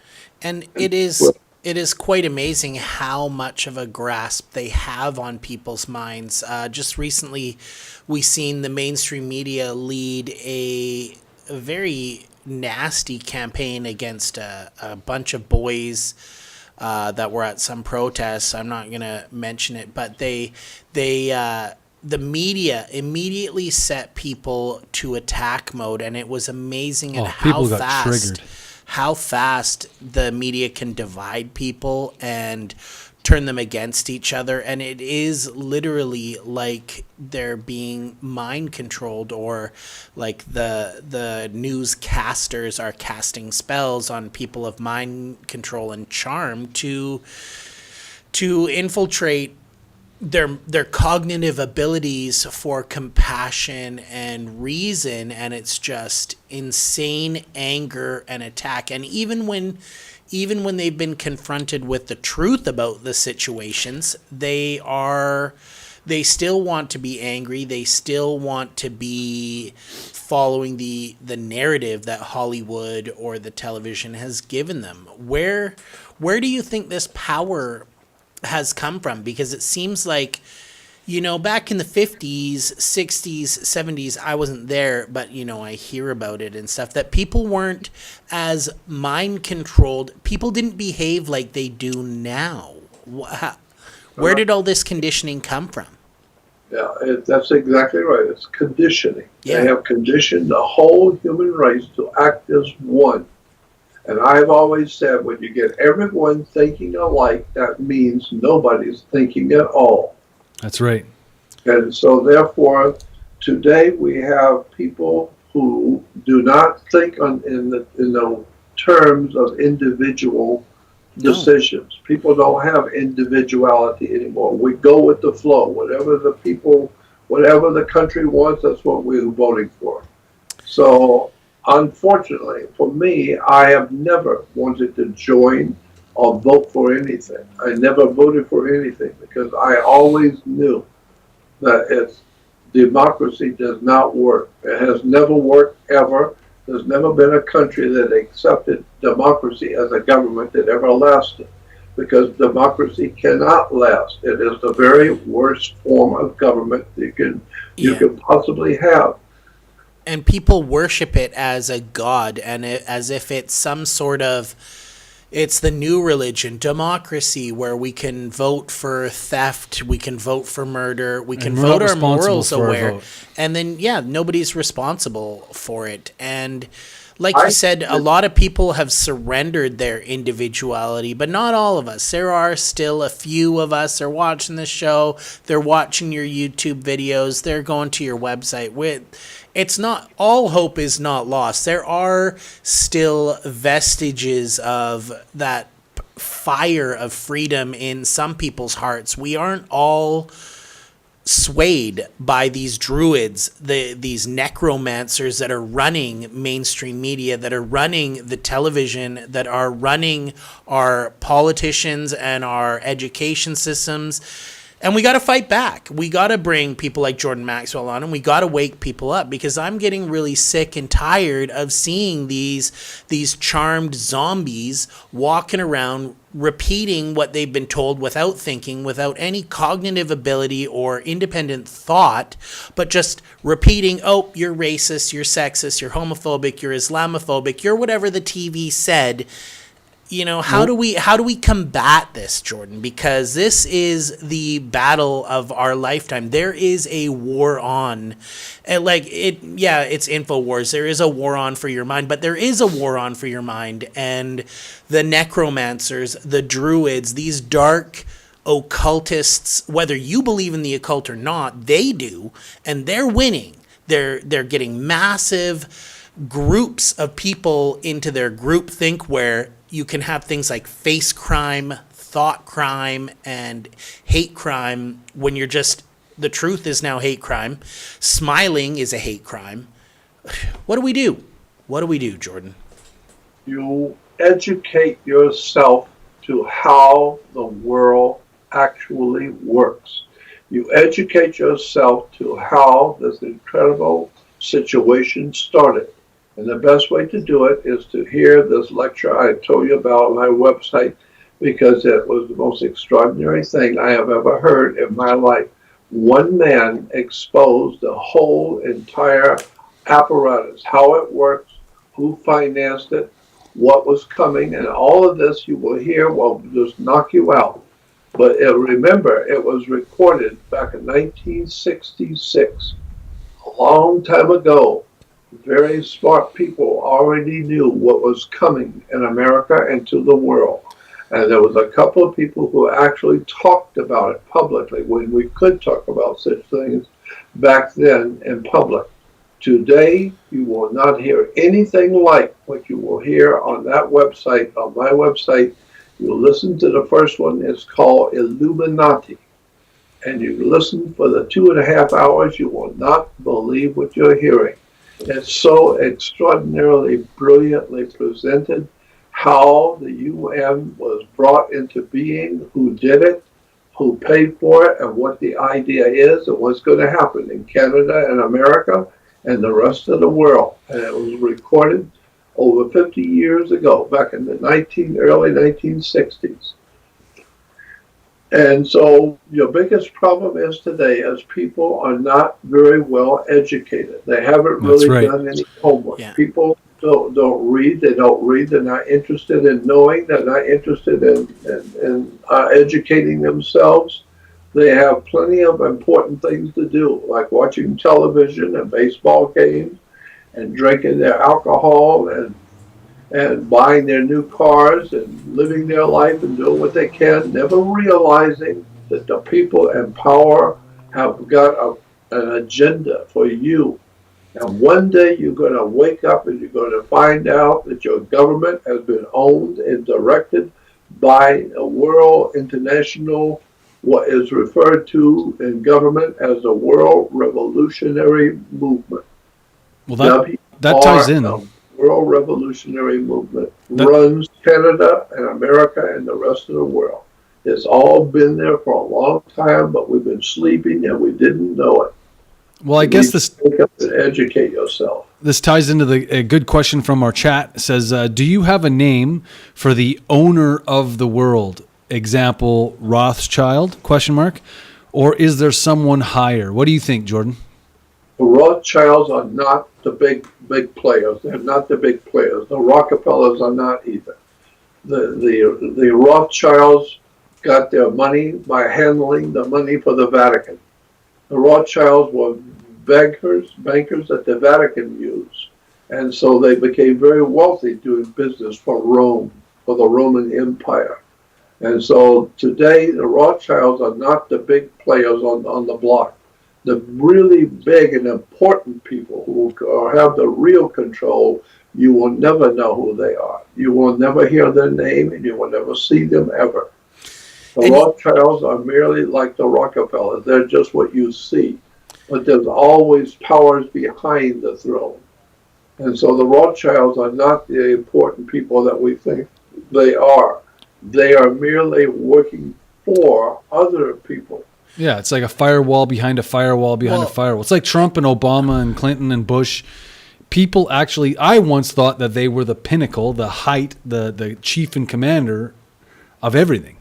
And it is quite amazing how much of a grasp they have on people's minds. Just recently, we seen the mainstream media lead a very nasty campaign against a bunch of boys that were at some protests. I'm not gonna mention it, but the media immediately set people to attack mode, and it was amazing at People got triggered. how fast the media can divide people and turn them against each other, and it is literally like they're being mind controlled, or like the newscasters are casting spells on people of mind control and charm to infiltrate their cognitive abilities for compassion and reason, and it's just insane anger and attack. And even when they've been confronted with the truth about the situations, they still want to be angry. They still want to be following the narrative that Hollywood or the television has given them. Where do you think this power has come from? Because it seems like, back in the 50s, 60s, 70s, I wasn't there, but, I hear about it and stuff, that people weren't as mind controlled. People didn't behave like they do now. Where did all this conditioning come from? Yeah, that's exactly right. It's conditioning. Yeah. They have conditioned the whole human race to act as one. And I've always said, when you get everyone thinking alike, that means nobody's thinking at all. That's right. And so therefore, today we have people who do not think in the terms of individual decisions. People don't have individuality anymore. We go with the flow. Whatever the country wants, that's what we're voting for. So unfortunately, for me, I have never wanted to join or vote for anything. I never voted for anything because I always knew that democracy does not work. It has never worked ever. There's never been a country that accepted democracy as a government that ever lasted, because democracy cannot last. It is the very worst form of government you can possibly have. And people worship it as a god, and as if it's some sort of, it's the new religion, democracy, where we can vote for theft, we can vote for murder, we can vote our morals aware, and then nobody's responsible for it. And like you said, a lot of people have surrendered their individuality, but not all of us. There are still a few of us. They're watching the show, they're watching your YouTube videos, they're going to your website. It's not, all hope is not lost. There are still vestiges of that fire of freedom in some people's hearts. We aren't all swayed by these druids, these necromancers that are running mainstream media, that are running the television, that are running our politicians and our education systems. And we got to fight back. We got to bring people like Jordan Maxwell on, and we got to wake people up, because I'm getting really sick and tired of seeing these charmed zombies walking around repeating what they've been told without thinking, without any cognitive ability or independent thought, but just repeating, oh, you're racist, you're sexist, you're homophobic, you're Islamophobic, you're whatever the TV said. How do we combat this, Jordan? Because this is the battle of our lifetime. There is a war on, it's InfoWars. There is a war on for your mind, but there is a war on for your mind. And the necromancers, the druids, these dark occultists, whether you believe in the occult or not, they do, and they're winning. They're getting massive groups of people into their groupthink, where you can have things like face crime, thought crime, and hate crime, when the truth is now hate crime. Smiling is a hate crime. What do we do? What do we do, Jordan? You educate yourself to how the world actually works. You educate yourself to how this incredible situation started. And the best way to do it is to hear this lecture I told you about on my website, because it was the most extraordinary thing I have ever heard in my life. One man exposed the whole entire apparatus, how it works, who financed it, what was coming, and all of this you will hear will just knock you out. But remember, it was recorded back in 1966, a long time ago. Very smart people already knew what was coming in America and to the world. And there was a couple of people who actually talked about it publicly when we could talk about such things back then in public. Today, you will not hear anything like what you will hear on that website, on my website. You listen to the first one, it's called Illuminati. And you listen for the 2.5 hours, you will not believe what you're hearing. It's so extraordinarily brilliantly presented. How the UN was brought into being, who did it, who paid for it, and what the idea is, and what's going to happen in Canada and America and the rest of the world. And it was recorded over 50 years ago, back in the early 1960s. And so your biggest problem is today is people are not very well educated. They haven't really done any homework. Yeah. People don't read. They don't read. They're not interested in knowing. They're not interested in educating themselves. They have plenty of important things to do, like watching television and baseball games and drinking their alcohol and buying their new cars and living their life and doing what they can, never realizing that the people in power have got an agenda for you. And one day you're going to wake up and you're going to find out that your government has been owned and directed by a world international, what is referred to in government as the World Revolutionary Movement. Well, that ties in. World Revolutionary Movement runs Canada and America and the rest of the world. It's all been there for a long time, but we've been sleeping and we didn't know it. Well, I guess this wake up and educate yourself. This ties into a good question from our chat. It says, do you have a name for the owner of the world? Example, Rothschild, ? Or is there someone higher? What do you think, Jordan? The Rothschilds are not the big players. They're not the big players. The Rockefellers are not either. The Rothschilds got their money by handling the money for the Vatican. The Rothschilds were bankers that the Vatican used. And so they became very wealthy doing business for Rome, for the Roman Empire. And so today, the Rothschilds are not the big players on the block. The really big and important people who have the real control, you will never know who they are. You will never hear their name and you will never see them ever. The Rothschilds are merely like the Rockefellers. They're just what you see. But there's always powers behind the throne. And so the Rothschilds are not the important people that we think they are. They are merely working for other people. Yeah, it's like a firewall behind a firewall behind a firewall. It's like Trump and Obama and Clinton and Bush. People actually, I once thought that they were the pinnacle, the height, the chief and commander of everything.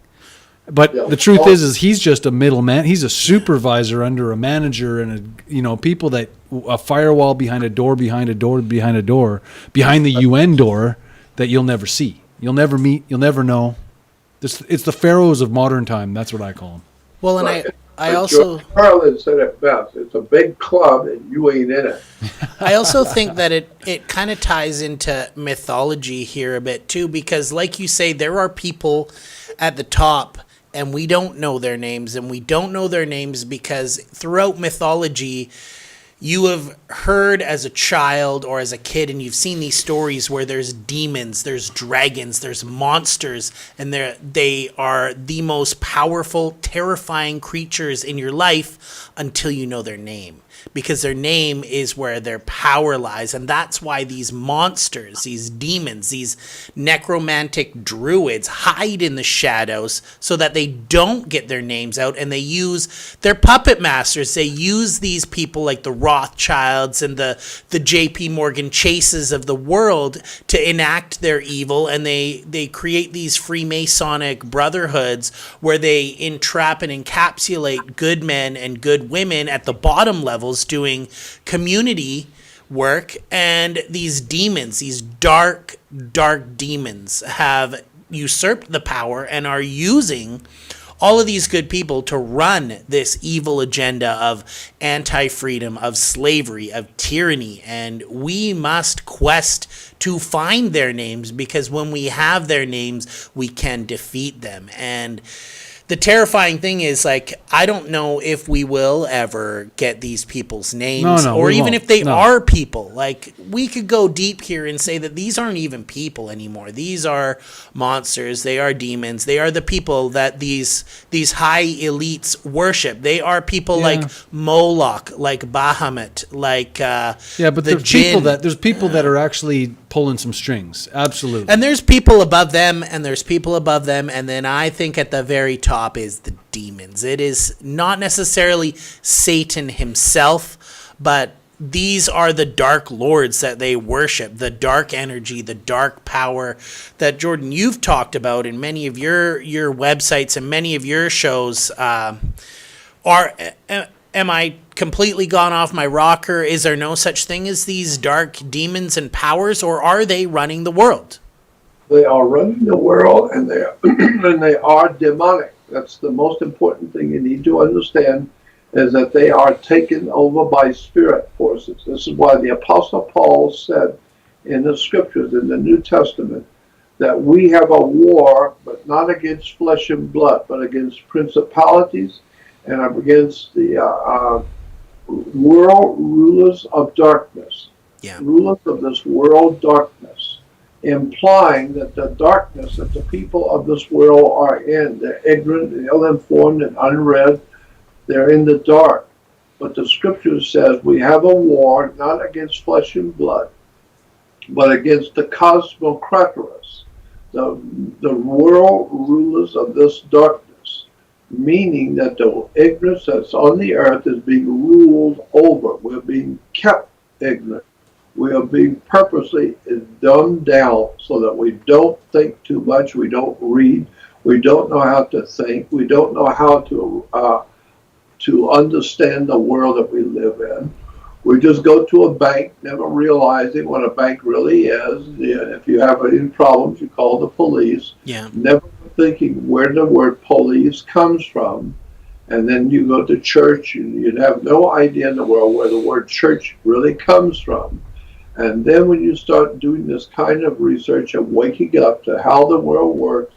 But the truth is he's just a middleman. He's a supervisor under a manager and people that a firewall behind a door, behind a door, behind a door, behind the UN door that you'll never see. You'll never meet. You'll never know. It's the pharaohs of modern time. That's what I call them. Well, and I also Carlin said it best. It's a big club and you ain't in it. I also think that it kind of ties into mythology here a bit too, because like you say, there are people at the top and we don't know their names, and we don't know their names because throughout mythology, you have heard as a child or as a kid, and you've seen these stories where there's demons, there's dragons, there's monsters, and they are the most powerful, terrifying creatures in your life until you know their name. Because their name is where their power lies. And that's why these monsters, these demons, these necromantic druids hide in the shadows so that they don't get their names out. And they use their puppet masters. They use these people like the Rothschilds and the J.P. Morgan Chases of the world to enact their evil. And they create these Freemasonic brotherhoods where they entrap and encapsulate good men and good women at the bottom levels doing community work, and these demons, these dark demons have usurped the power and are using all of these good people to run this evil agenda of anti-freedom, of slavery, of tyranny. And we must quest to find their names, because when we have their names, we can defeat them. And the terrifying thing is, like, I don't know if we will ever get these people's names, or even won't. if they are people. Like, we could go deep here and say that these aren't even people anymore. These are monsters. They are demons. They are the people that these high elites worship. They are people like Moloch, like Bahamut, like but the there's Jinn. there's people that are actually pulling some strings. Absolutely. And there's people above them, and there's people above them, and then I think at the very top is the demons. It is not necessarily Satan himself, but these are the dark lords that they worship, the dark energy, the dark power that, Jordan, you've talked about in many of your websites and many of your shows. Am I completely gone off my rocker? Is there no such thing as these dark demons and powers, or are they running the world? They are running the world, and they are, and they are demonic. That's the most important thing you need to understand, is that they are taken over by spirit forces. This is why the Apostle Paul said in the scriptures, in the New Testament, that we have a war, but not against flesh and blood, but against principalities and against the world rulers of darkness, rulers of this world darkness, implying that the darkness that the people of this world are in, they're ignorant, ill-informed, and unread, they're in the dark. But the scripture says we have a war not against flesh and blood, but against the cosmocratorus, the world rulers of this darkness, meaning that the ignorance that's on the earth is being ruled over. We're being kept ignorant. We are being purposely dumbed down so that we don't think too much, we don't read, we don't know how to think, we don't know how to understand the world that we live in. We just go to a bank, never realizing what a bank really is. If you have any problems, you call the police. Never thinking where the word police comes from. And then you go to church, and you'd have no idea in the world where the word church really comes from. And then when you start doing this kind of research and waking up to how the world works,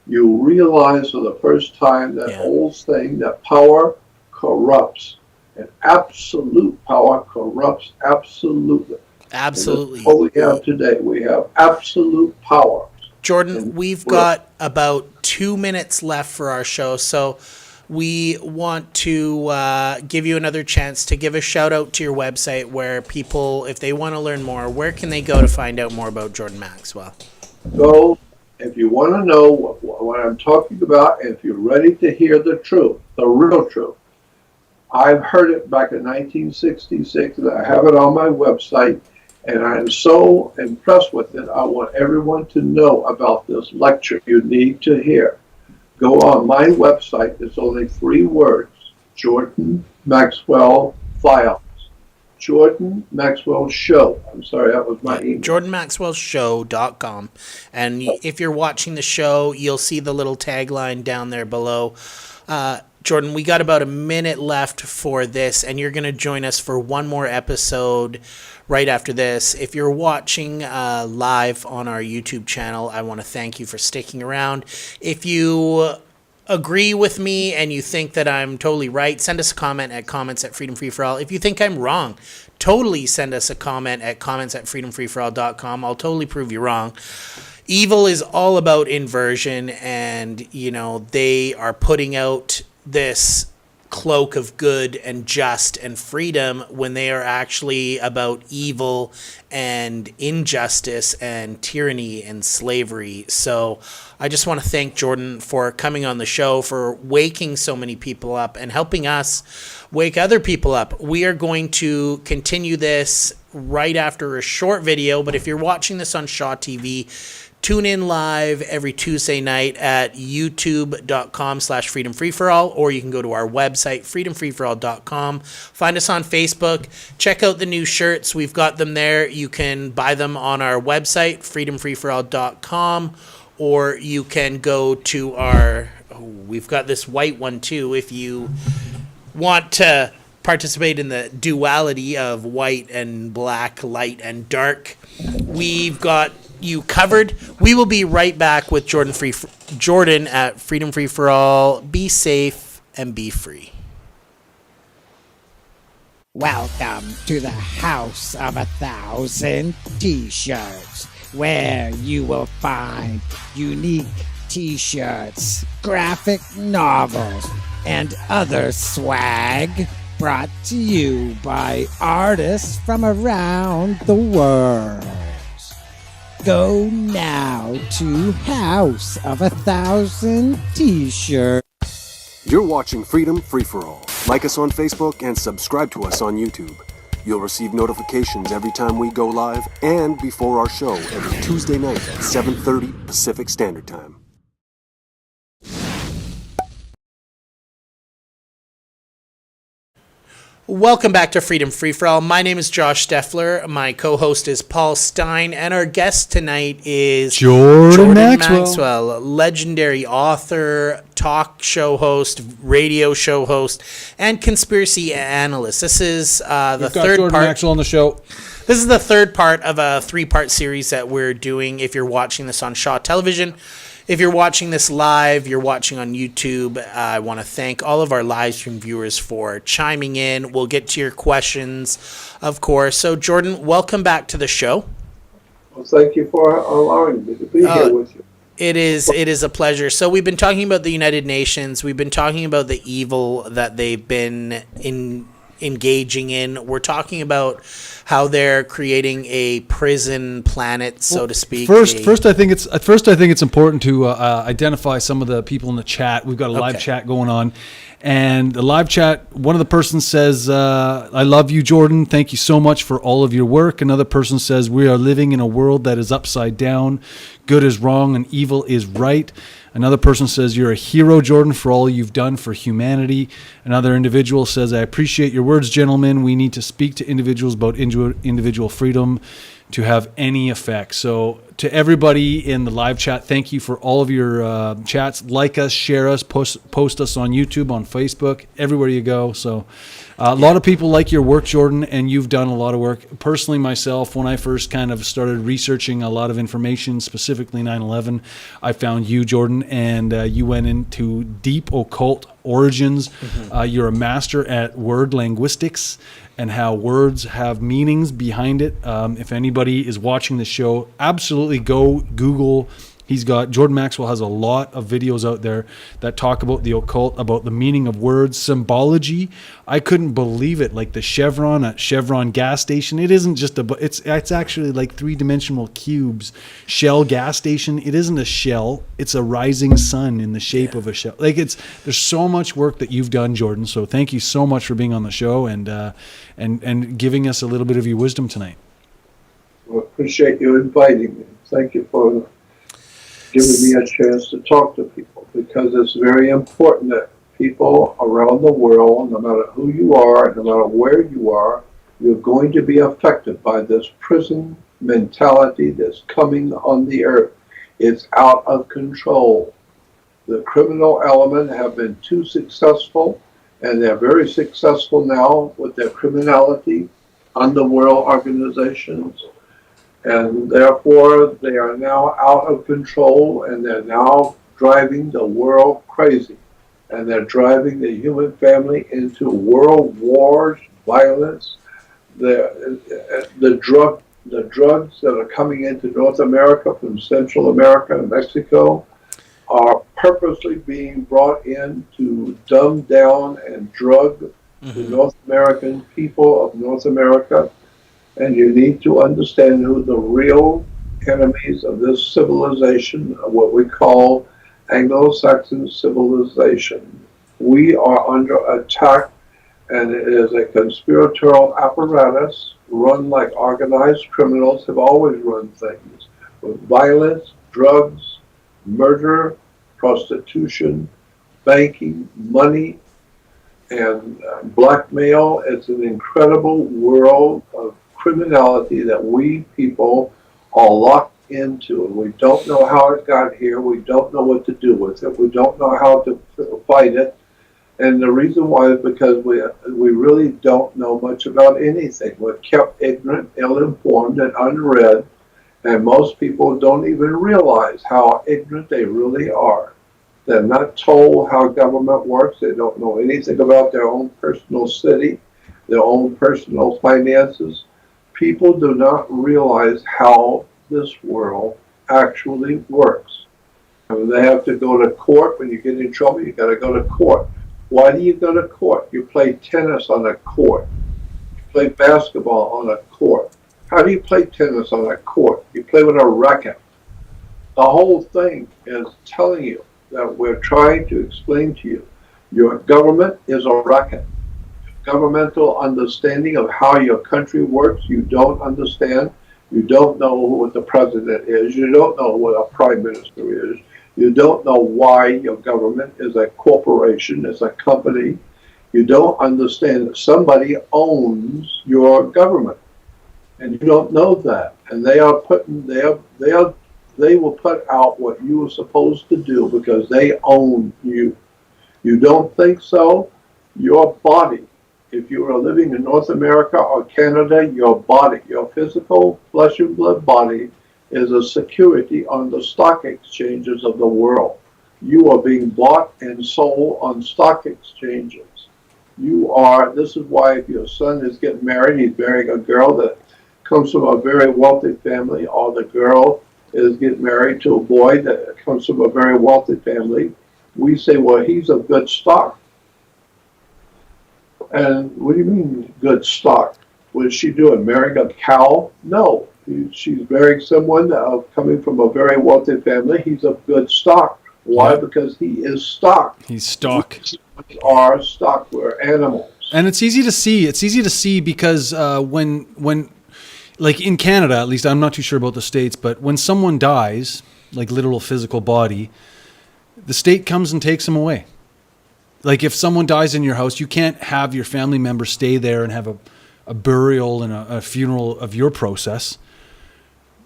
you realize for the first time that old saying that power corrupts. And absolute power corrupts absolutely. Absolutely. What we have today, we have absolute power. Jordan, we've got about 2 minutes left for our show, so we want to give you another chance to give a shout out to your website, where people, if they want to learn more, where can they go to find out more about Jordan Maxwell? Go, if you want to know what I'm talking about, and if you're ready to hear the truth, the real truth. I've heard it back in 1966, and I have it on my website, and I'm so impressed with it. I want everyone to know about this lecture. You need to hear. Go on my website. It's only 3 words: Jordan Maxwell Files. Jordan Maxwell Show. I'm sorry, that was my email. JordanMaxwellShow.com. And if you're watching the show, you'll see the little tagline down there below. Jordan, we got about a minute left for this, and you're going to join us for one more episode right after this. If you're watching live on our YouTube channel, I want to thank you for sticking around. If you agree with me and you think that I'm totally right, send us a comment at comments@freedomfreeforall. If you think I'm wrong, totally send us a comment at comments@freedomfreeforall.com. I'll totally prove you wrong. Evil is all about inversion, and, you know, they are putting out this cloak of good and just and freedom when they are actually about evil and injustice and tyranny and slavery. So I just want to thank Jordan for coming on the show, for waking so many people up and helping us wake other people up. We are going to continue this right after a short video, but if you're watching this on Shaw TV, tune in live every Tuesday night at youtube.com/freedomfreeforall, or you can go to our website, freedomfreeforall.com. Find us on Facebook. Check out the new shirts. We've got them there. You can buy them on our website, freedomfreeforall.com, or you can go to our we've got this white one too. If you want to participate in the duality of white and black, light and dark, we've got you covered. We will be right back with Jordan at Freedom Free for All. Be safe and be free. Welcome to the House of 1,000 T-shirts, where you will find unique T-shirts, graphic novels, and other swag brought to you by artists from around the world. Go now to House of 1,000 T-shirts. You're watching Freedom Free for All. Like us on Facebook and subscribe to us on YouTube. You'll receive notifications every time we go live and before our show every Tuesday night at 7:30 Pacific Standard Time. Welcome back to Freedom Free for All. My name is Josh Steffler. My co-host is Paul Stein, and our guest tonight is Jordan Maxwell, legendary author, talk show host, radio show host, and conspiracy analyst. This is the third Jordan part. Maxwell on the show. This is the third part of a 3-part series that we're doing. If you're watching this on Shaw Television, if you're watching this live, you're watching on YouTube, I want to thank all of our live stream viewers for chiming in. We'll get to your questions, of course. So, Jordan, welcome back to the show. Well, thank you for allowing me to be here with you. It is a pleasure. So we've been talking about the United Nations. We've been talking about the evil that they've been engaging in. We're talking about how they're creating a prison planet, so to speak. First, I think it's important to identify some of the people in the chat. We've got a live chat going on, and the live chat. One of the persons says, "I love you, Jordan. Thank you so much for all of your work." Another person says, "We are living in a world that is upside down. Good is wrong and evil is right." Another person says, "You're a hero, Jordan, for all you've done for humanity." Another individual says, "I appreciate your words, gentlemen. We need to speak to individuals about individual freedom to have any effect." So to everybody in the live chat, thank you for all of your chats. Like us, share us, post us on YouTube, on Facebook, everywhere you go. So a lot of people like your work, Jordan, and you've done a lot of work. Personally, myself, when I first kind of started researching a lot of information, specifically 9/11, I found you, Jordan, and you went into deep occult origins. You're a master at word linguistics and how words have meanings behind it. If anybody is watching the show, absolutely go Google. Jordan Maxwell has a lot of videos out there that talk about the occult, about the meaning of words, symbology. I couldn't believe it. Like the chevron at Chevron gas station. It isn't just it's actually like 3-dimensional cubes. Shell gas station. It isn't a shell. It's a rising sun in the shape of a shell. Like there's so much work that you've done, Jordan. So thank you so much for being on the show and giving us a little bit of your wisdom tonight. Well, appreciate you inviting me. Thank you for giving me a chance to talk to people, because it's very important that people around the world, no matter who you are, no matter where you are, you're going to be affected by this prison mentality that's coming on the earth. It's out of control. The criminal element have been too successful, and they're very successful now with their criminality, underworld organizations. And therefore, they are now out of control, and they're now driving the world crazy. And they're driving the human family into world wars, violence. The drugs that are coming into North America from Central America and Mexico are purposely being brought in to dumb down and drug the North American people of North America. And you need to understand who the real enemies of this civilization, what we call Anglo-Saxon civilization. We are under attack, and it is a conspiratorial apparatus run like organized criminals have always run things, with violence, drugs, murder, prostitution, banking, money, and blackmail. It's an incredible world of criminality that we people are locked into, and we don't know how it got here. We don't know what to do with it. We don't know how to fight it. And the reason why is because we really don't know much about anything. We're kept ignorant, ill-informed, and unread, and most people don't even realize how ignorant they really are. They're not told how government works. They don't know anything about their own personal city, their own personal finances. People do not realize how this world actually works. I mean, they have to go to court. When you get in trouble, you got to go to court. Why do you go to court? You play tennis on a court. You play basketball on a court. How do you play tennis on a court? You play with a racket. The whole thing is telling you that we're trying to explain to you, your government is a racket. Governmental understanding of how your country works, you don't understand. You don't know what the president is. You don't know what a prime minister is. You don't know why your government is a corporation, is a company. You don't understand that somebody owns your government, and you don't know that. And they will put out what you are supposed to do because they own you. You don't think so? Your body, if you are living in North America or Canada, your body, your physical flesh and blood body is a security on the stock exchanges of the world. You are being bought and sold on stock exchanges. This is why if your son is getting married, he's marrying a girl that comes from a very wealthy family, or the girl is getting married to a boy that comes from a very wealthy family, we say, well, he's of good stock. And what do you mean good stock? What is she doing, marrying a cow? No. She's marrying someone coming from a very wealthy family. He's of good stock. Why? Yeah. Because he is stock. He's stock. We are stock. We're animals. And it's easy to see. It's easy to see because when, like in Canada, at least, I'm not too sure about the States, but when someone dies, like literal physical body, the state comes and takes them away. Like if someone dies in your house, you can't have your family member stay there and have a burial and a funeral of your process.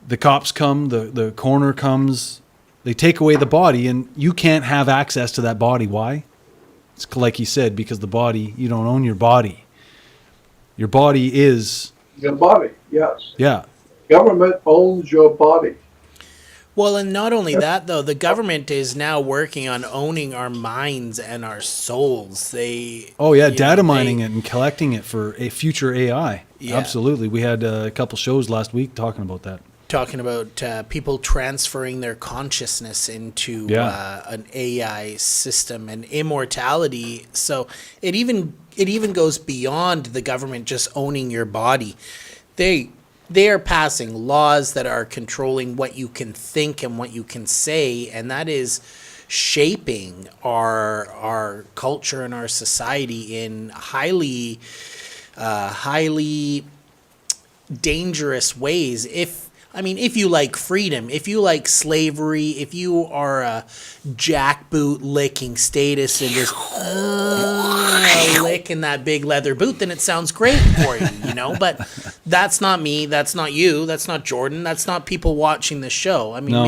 The cops come, the coroner comes, they take away the body, and you can't have access to that body. Why? It's like he said, because the body, you don't own your body. Your body is... Your body, yes. Yeah. Government owns your body. Well, and not only that, though, the government is now working on owning our minds and our souls. Data mining it and collecting it for a future AI. Yeah. Absolutely. We had a couple shows last week talking about that. Talking about people transferring their consciousness into an AI system and immortality. So it even goes beyond the government just owning your body. They are passing laws that are controlling what you can think and what you can say, and that is shaping our culture and our society in highly dangerous ways. If you like freedom, if you like slavery, if you are a jackboot licking status and just licking that big leather boot, then it sounds great for you, But that's not me. That's not you. That's not Jordan. That's not people watching the show. No.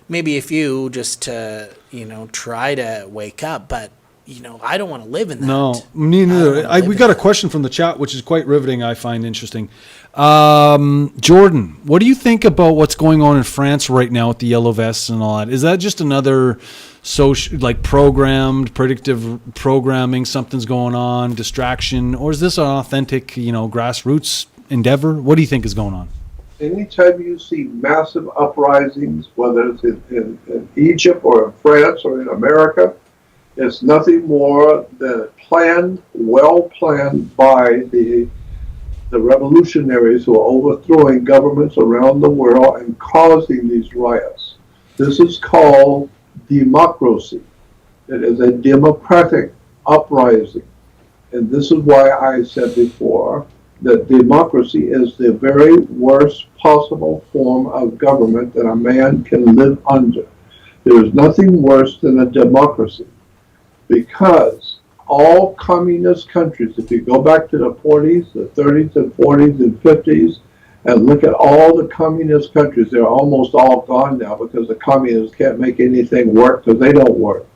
maybe if you just try to wake up, but I don't want to live in that. No, me neither. We got a question from the chat, which is quite riveting. I find interesting. Jordan, what do you think about what's going on in France right now with the yellow vests and all that? Is that just another programmed, predictive programming? Something's going on, distraction, or is this an authentic, grassroots endeavor? What do you think is going on? Anytime you see massive uprisings, whether it's in Egypt or in France or in America, it's nothing more than well planned by the revolutionaries who are overthrowing governments around the world and causing these riots. This is called democracy. It is a democratic uprising. And this is why I said before that democracy is the very worst possible form of government that a man can live under. There is nothing worse than a democracy, because all communist countries, if you go back to the 40s, the 30s and 40s and 50s, And look at all the communist countries. They're almost all gone now because the communists can't make anything work because they don't work.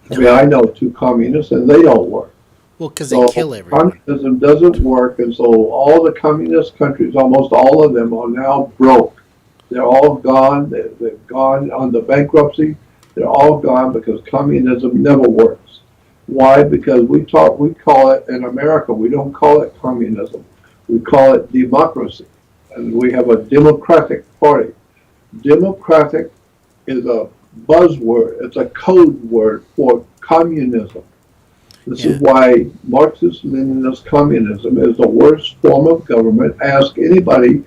I mean, I know two communists and they don't work. Well, because they kill everyone. Communism doesn't work, and so all the communist countries, almost all of them, are now broke. They're all gone. They've gone on the bankruptcy. They're all gone because communism never works. Why? Because we call it in America, we don't call it communism. We call it democracy. And we have a Democratic Party. Democratic is a buzzword. It's a code word for communism. This is why Marxist-Leninist communism is the worst form of government. Ask anybody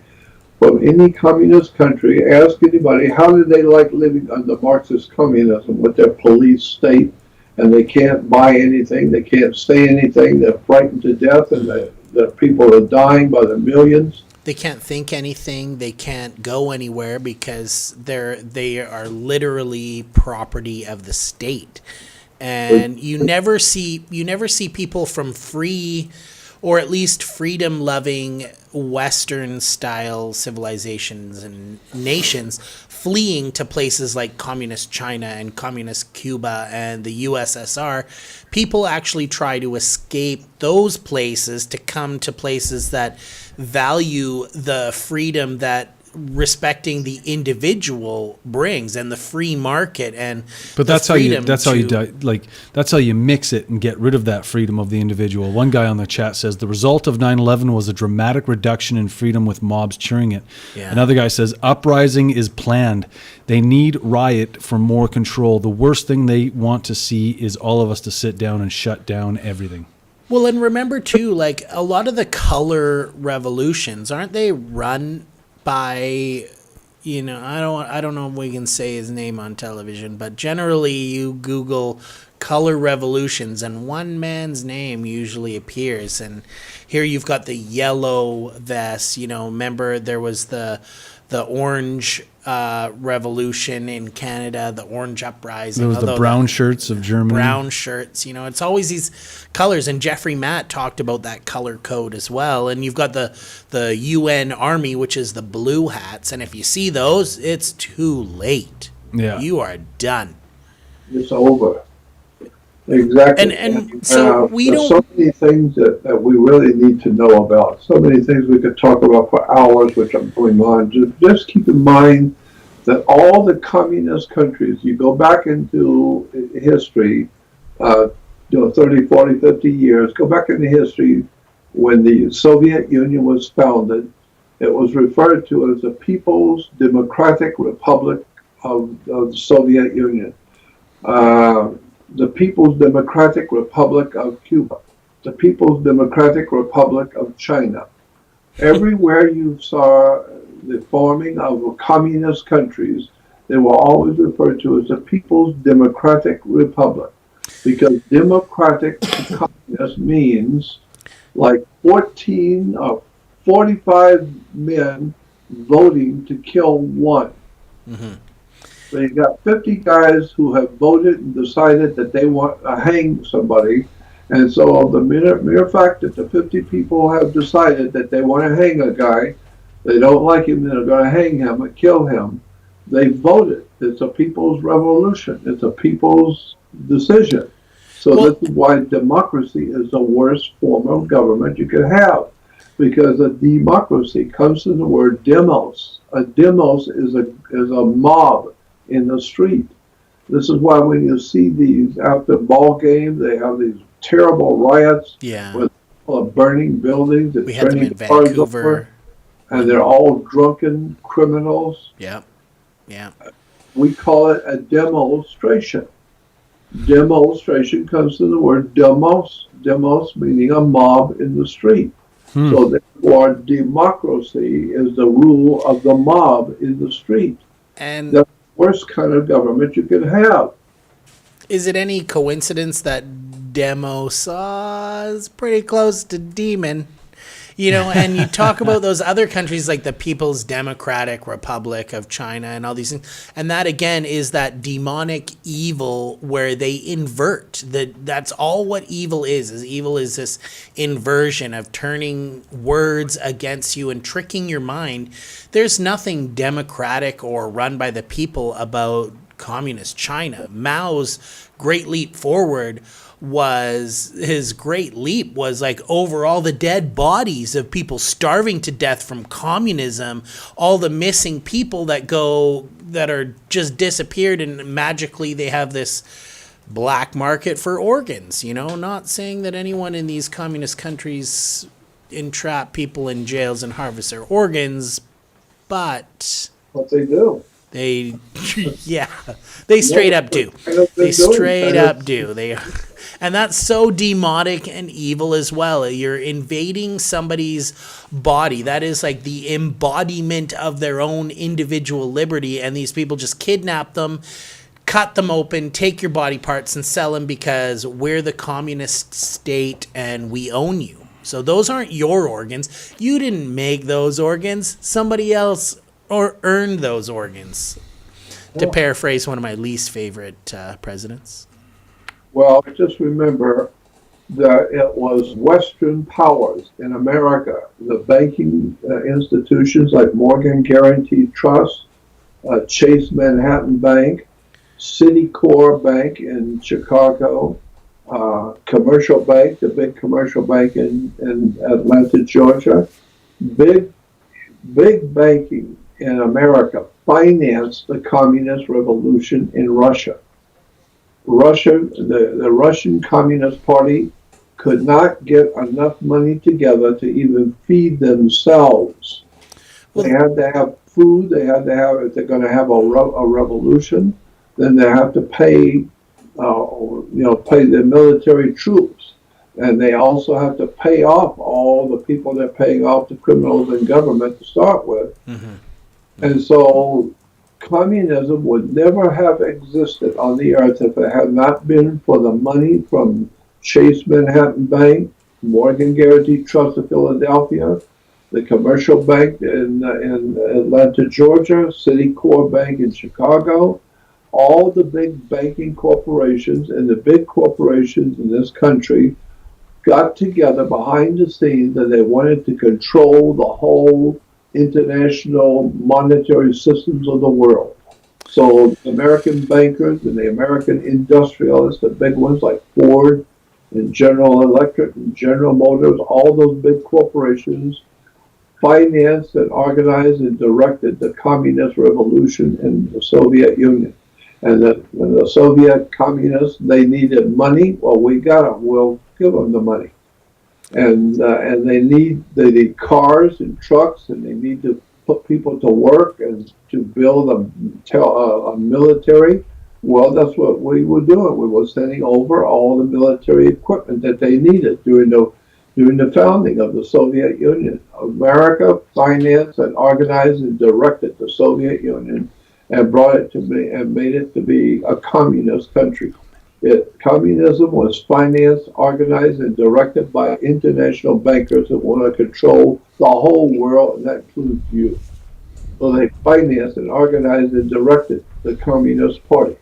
from any communist country, ask anybody, how did they like living under Marxist communism with their police state, and they can't buy anything, they can't say anything, they're frightened to death, and the people are dying by the millions. They can't think anything. They can't go anywhere because they are literally property of the state. And you never see people from free, or at least freedom-loving Western-style civilizations and nations fleeing to places like communist China and communist Cuba and the USSR. People actually try to escape those places to come to places that value the freedom that respecting the individual brings and the free market but that's how you mix it and get rid of that freedom of the individual. One guy on the chat says the result of 9/11 was a dramatic reduction in freedom with mobs cheering it. Another guy says uprising is planned. They need riot for more control. The worst thing they want to see is all of us to sit down and shut down everything. Well, and remember too, like a lot of the color revolutions, aren't they run by, I don't know if we can say his name on television, but generally you Google color revolutions and one man's name usually appears. And here you've got the yellow vest, remember there was the orange revolution in Canada, the orange uprising. There was the brown shirts of Germany. Brown shirts, it's always these colors. And Jeffrey Matt talked about that color code as well. And you've got the UN Army, which is the blue hats. And if you see those, it's too late. Yeah. You are done. It's over. Exactly. And so we there's don't... so many things that we really need to know about. So many things we could talk about for hours, which I'm going on. Just keep in mind that all the communist countries, you go back into history, 30, 40, 50 years, go back into history when the Soviet Union was founded, it was referred to as the People's Democratic Republic of the Soviet Union. The People's Democratic Republic of Cuba, the People's Democratic Republic of China. Everywhere you saw the forming of communist countries, they were always referred to as the People's Democratic Republic, because democratic communist means like 14 or 45 men voting to kill one. Mm-hmm. So you got 50 guys who have voted and decided that they want to hang somebody. And so the mere fact that the 50 people have decided that they want to hang a guy, they don't like him, they're going to hang him and kill him, they voted. It's a people's revolution. It's a people's decision. So this is why democracy is the worst form of government you could have. Because a democracy comes from the word demos. A demos is a mob in the street. This is why when you see these after ball games, they have these terrible riots with burning buildings and turning cars over, and they're all drunken criminals. Yeah. We call it a demonstration. Demonstration comes from the word demos. Demos meaning a mob in the street. So therefore, democracy is the rule of the mob in the street. And the worst kind of government you could have. Is it any coincidence that demos is pretty close to demon? You know, and you talk about those other countries like the People's Democratic Republic of China and all these things. And that, again, is that demonic evil where they invert. That's all what evil is evil is this inversion of turning words against you and tricking your mind. There's nothing democratic or run by the people about communist China. Mao's great leap forward was like over all the dead bodies of people starving to death from communism, all the missing people that are just disappeared, and magically they have this black market for organs. You know, not saying that anyone in these communist countries entrap people in jails and harvest their organs, but what they do. They straight up do. They straight up do. And that's so demonic and evil as well. You're invading somebody's body. That is like the embodiment of their own individual liberty. And these people just kidnap them, cut them open, take your body parts and sell them because we're the communist state and we own you. So those aren't your organs. You didn't make those organs. Somebody else earned those organs. To paraphrase one of my least favorite presidents. Well, just remember that it was Western powers in America, the banking institutions like Morgan Guaranty Trust, Chase Manhattan Bank, Citicorp Bank in Chicago, Commercial Bank, the big commercial bank in Atlanta, Georgia. Big banking in America financed the communist revolution in Russia. The Russian Communist Party could not get enough money together to even feed themselves. They had to have food. They had to have, if they're going to have a revolution, then they have to pay, pay the military troops, and they also have to pay off all the people they're paying off, the criminals in government to start with. Mm-hmm. And so communism would never have existed on the earth if it had not been for the money from Chase Manhattan Bank, Morgan Guaranty Trust of Philadelphia, the Commercial Bank in Atlanta, Georgia, Citicorp Bank in Chicago. All the big banking corporations and the big corporations in this country got together behind the scenes and they wanted to control the whole international monetary systems of the world. So the American bankers and the American industrialists, the big ones like Ford and General Electric and General Motors, all those big corporations financed and organized and directed the communist revolution in the Soviet Union. And the Soviet communists, they needed money. Well, we got them. We'll give them the money. And they need cars and trucks, and they need to put people to work and to build a military. Well, that's what we were doing. We were sending over all the military equipment that they needed during the founding of the Soviet Union. America financed and organized and directed the Soviet Union and brought it to be and made it to be a communist country. Communism was financed, organized, and directed by international bankers that want to control the whole world, and that includes you. So they financed and organized and directed the Communist Party.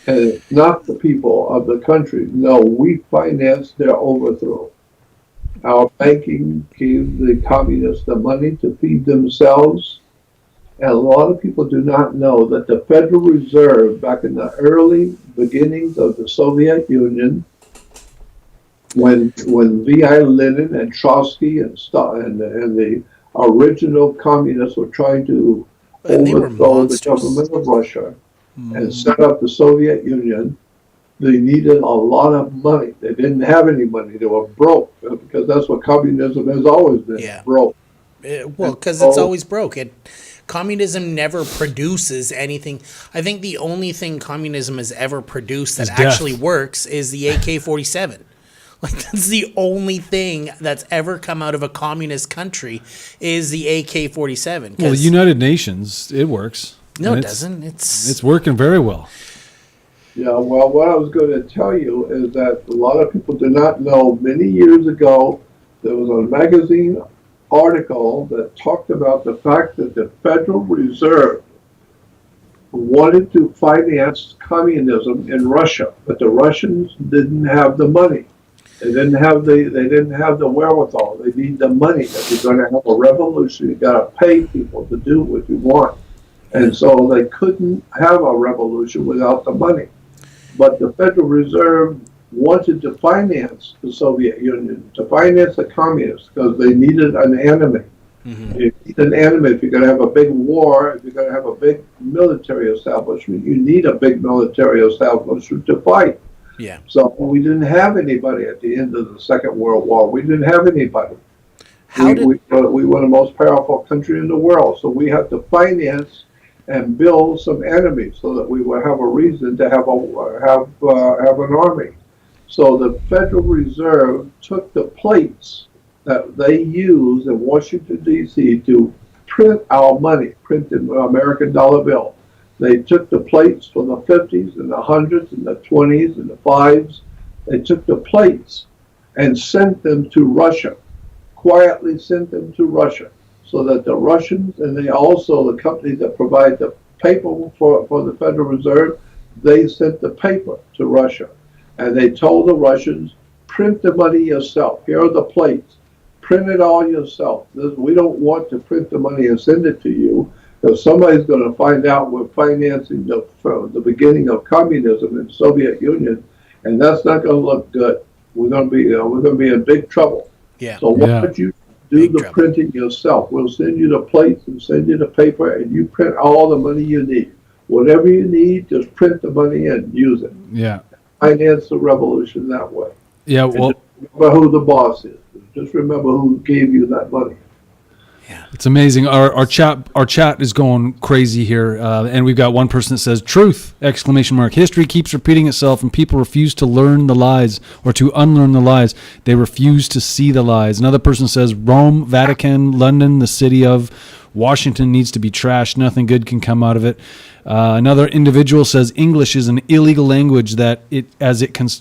And it's not the people of the country. No, we financed their overthrow. Our banking gave the communists the money to feed themselves. And a lot of people do not know that the Federal Reserve, back in the early beginnings of the Soviet Union, when V.I. Lenin and Trotsky and the original communists were trying to overthrow the government of Russia and set up the Soviet Union, they needed a lot of money. They didn't have any money. They were broke, because that's what communism has always been, broke. Because it's always broke. Communism never produces anything. I think the only thing communism has ever produced that actually works is the AK-47. Like, that's the only thing that's ever come out of a communist country is the AK-47. Well, the United Nations, it works. No, it doesn't. It's working very well. Yeah, well, what I was going to tell you is that a lot of people do not know, many years ago, there was a magazine article that talked about the fact that the Federal Reserve wanted to finance communism in Russia, but the Russians didn't have the money. They didn't have the wherewithal. They need the money. If you're going to have a revolution, you got to pay people to do what you want. And so they couldn't have a revolution without the money. But the Federal Reserve wanted to finance the Soviet Union, to finance the communists, because they needed an enemy. You need an enemy if you're going to have a big war, if you're going to have a big military establishment. You need a big military establishment to fight. Yeah. So we didn't have anybody at the end of the Second World War. We didn't have anybody. We were the most powerful country in the world, so we had to finance and build some enemies so that we would have a reason to have an army. So the Federal Reserve took the plates that they used in Washington, D.C. to print our money, print the American dollar bill. They took the plates from the 50s and the 100s and the 20s and the 5s. They took the plates and sent them to Russia, quietly sent them to Russia, so that the Russians, and they also, the companies that provide the paper for the Federal Reserve, they sent the paper to Russia. And they told the Russians, print the money yourself. Here are the plates. Print it all yourself. We don't want to print the money and send it to you, because somebody's going to find out we're financing the beginning of communism in the Soviet Union, and that's not going to look good. We're going to be in big trouble. Yeah. So why don't you do the printing yourself? We'll send you the plates and send you the paper, and you print all the money you need. Whatever you need, just print the money and use it. Yeah. Finance the revolution that way. Yeah. And Well, just remember who the boss is. Just remember who gave you that money. it's amazing. Our chat is going crazy here, and we've got one person that says "Truth!" exclamation mark. History keeps repeating itself, and people refuse to learn the lies or to unlearn the lies. They refuse to see the lies. Another person says Rome, Vatican, London, the city of Washington needs to be trashed. Nothing good can come out of it. Another individual says English is an illegal language that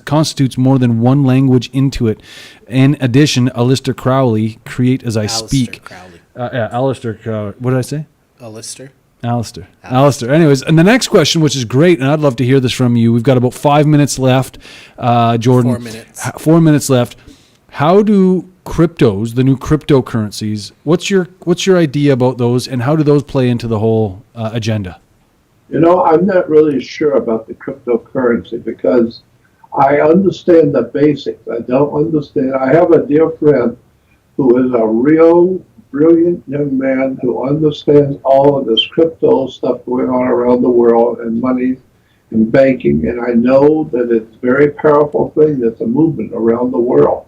constitutes more than one language into it. In addition, Aleister Crowley, create as I speak. Aleister, what did I say? Alistair. Anyways, and the next question, which is great, and I'd love to hear this from you. We've got about 5 minutes left, Jordan. 4 minutes. 4 minutes left. How do cryptos, the new cryptocurrencies, what's your idea about those, and how do those play into the whole agenda? I'm not really sure about the cryptocurrency because I understand the basics. I don't understand. I have a dear friend who is a real brilliant young man who understands all of this crypto stuff going on around the world and money and banking. And I know that it's a very powerful thing that's a movement around the world.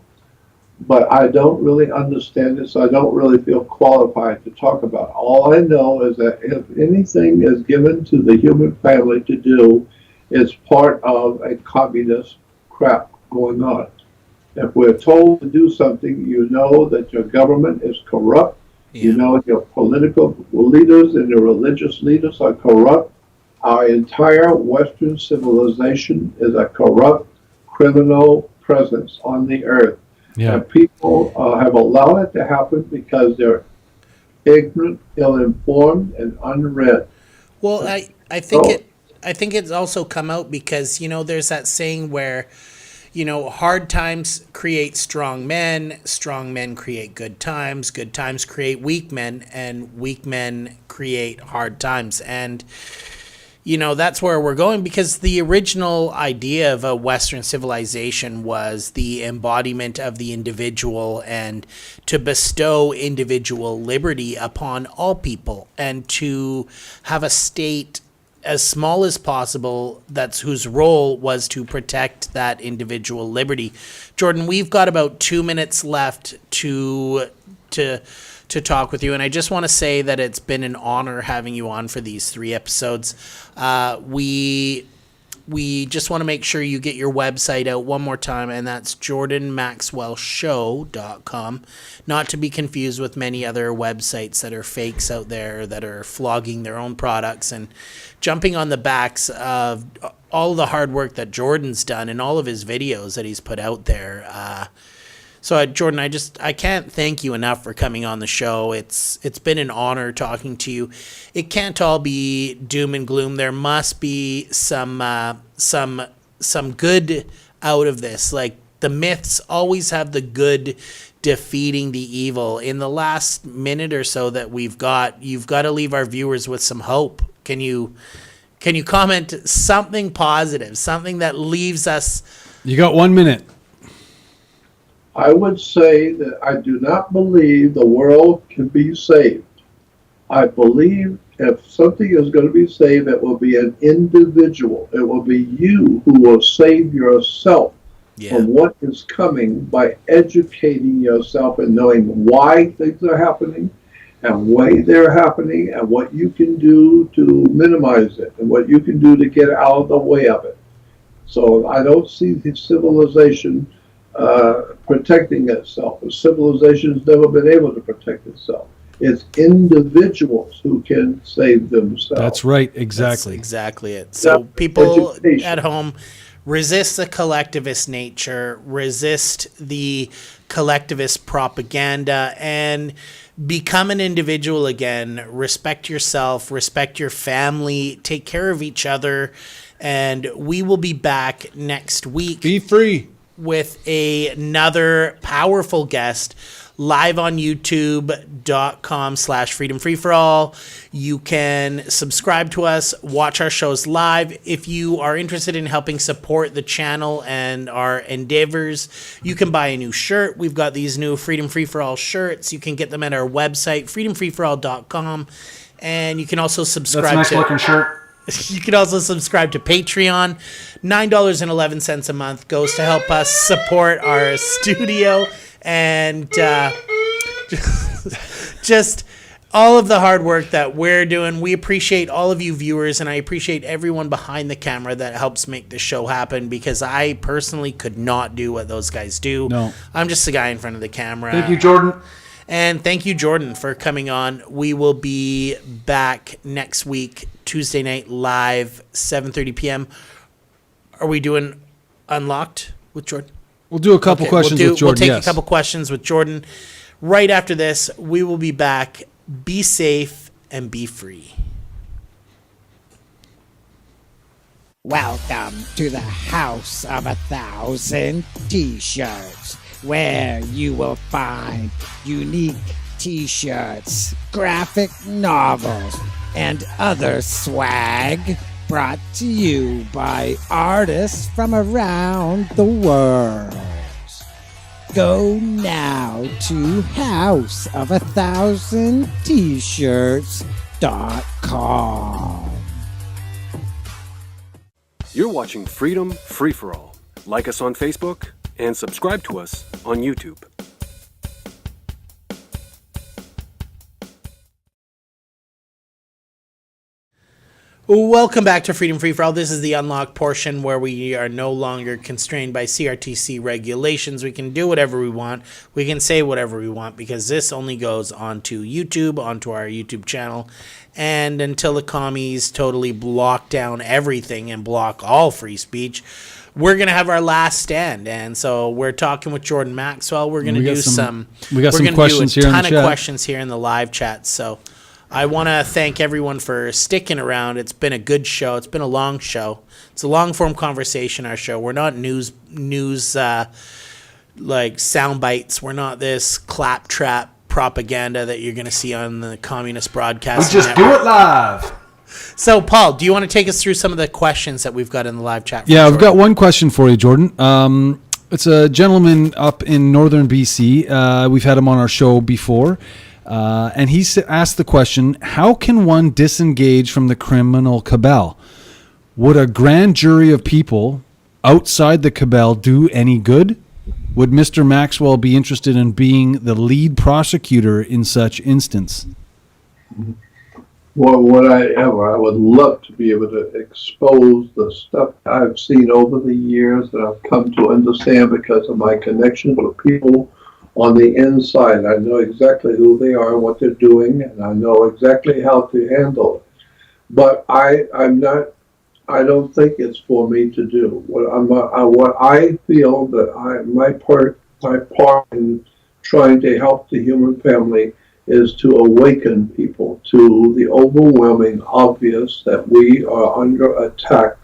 But I don't really understand it, so I don't really feel qualified to talk about it. All I know is that if anything is given to the human family to do, it's part of a communist crap going on. If we're told to do something, you know that your government is corrupt. Yeah. You know your political leaders and your religious leaders are corrupt. Our entire Western civilization is a corrupt, criminal presence on the earth. Yeah. And people have allowed it to happen because they're ignorant, ill-informed, and unread. Well, I think it's also come out because there's that saying where hard times create strong men create good times create weak men, and weak men create hard times. And that's where we're going, because the original idea of a Western civilization was the embodiment of the individual and to bestow individual liberty upon all people, and to have a state as small as possible whose role was to protect that individual liberty. Jordan, we've got about 2 minutes left to talk with you, and I just want to say that it's been an honor having you on for these 3 episodes. We just want to make sure you get your website out one more time, and that's jordanmaxwellshow.com, not to be confused with many other websites that are fakes out there that are flogging their own products and jumping on the backs of all the hard work that Jordan's done and all of his videos that he's put out there. So Jordan, I can't thank you enough for coming on the show. It's been an honor talking to you. It can't all be doom and gloom. There must be some good out of this. Like, the myths always have the good defeating the evil. In the last minute or so that we've got, you've got to leave our viewers with some hope. Can you comment something positive, something that leaves us? You got 1 minute. I would say that I do not believe the world can be saved. I believe if something is going to be saved, it will be an individual. It will be you who will save yourself from what is coming by educating yourself and knowing why things are happening and why they're happening and what you can do to minimize it and what you can do to get out of the way of it. So I don't see the civilization protecting itself. The civilization's never been able to protect itself. It's individuals who can save themselves. That's right. Exactly. That's exactly it. So people at home, resist the collectivist nature, resist the collectivist propaganda, and become an individual again. Respect yourself, respect your family, take care of each other, and we will be back next week. Be free. With another powerful guest live on youtube.com/freedomfreeforall. You can subscribe to us, watch our shows live. If you are interested in helping support the channel and our endeavors, you can buy a new shirt. We've got these new Freedom Free for All shirts. You can get them at our website, freedomfreeforall.com. And you can also subscribe That's a nice looking shirt. You can also subscribe to Patreon. $9.11 a month goes to help us support our studio and just all of the hard work that we're doing. We appreciate all of you viewers, and I appreciate everyone behind the camera that helps make this show happen, because I personally could not do what those guys do. No. I'm just a guy in front of the camera. Thank you, Jordan. And thank you, Jordan, for coming on. We will be back next week, Tuesday night, live, 7:30 p.m. Are we doing Unlocked with Jordan? We'll do a couple questions with Jordan. We'll take a couple questions with Jordan. Right after this, we will be back. Be safe and be free. Welcome to the House of 1,000 T-shirts, where you will find unique T-shirts, graphic novels, and other swag brought to you by artists from around the world. Go now to houseof1000t-shirts.com. You're watching Freedom Free for All. Like us on Facebook and subscribe to us on YouTube. Welcome back to Freedom Free for All. This is the unlocked portion where we are no longer constrained by CRTC regulations. We can do whatever we want. We can say whatever we want, because this only goes onto YouTube, onto our YouTube channel. And until the commies totally block down everything and block all free speech, we're going to have our last stand. And so we're talking with Jordan Maxwell. We're going to do some questions here in the chat. A ton of questions here in the live chat. So I want to thank everyone for sticking around. It's been a good show. It's been a long show. It's a long-form conversation, our show. We're not news like sound bites. We're not this claptrap propaganda that you're going to see on the communist broadcast. We just do it live. So, Paul, do you want to take us through some of the questions that we've got in the live chat? Yeah, I've got one question for you, Jordan. It's a gentleman up in northern BC. We've had him on our show before. And he asked the question, how can one disengage from the criminal cabal? Would a grand jury of people outside the cabal do any good? Would Mr. Maxwell be interested in being the lead prosecutor in such instance? Well, I would love to be able to expose the stuff I've seen over the years that I've come to understand because of my connections with people on the inside. I know exactly who they are and what they're doing, and I know exactly how to handle it. But I don't think it's for me to do. What I feel that my part my part in trying to help the human family is to awaken people to the overwhelming obvious that we are under attack.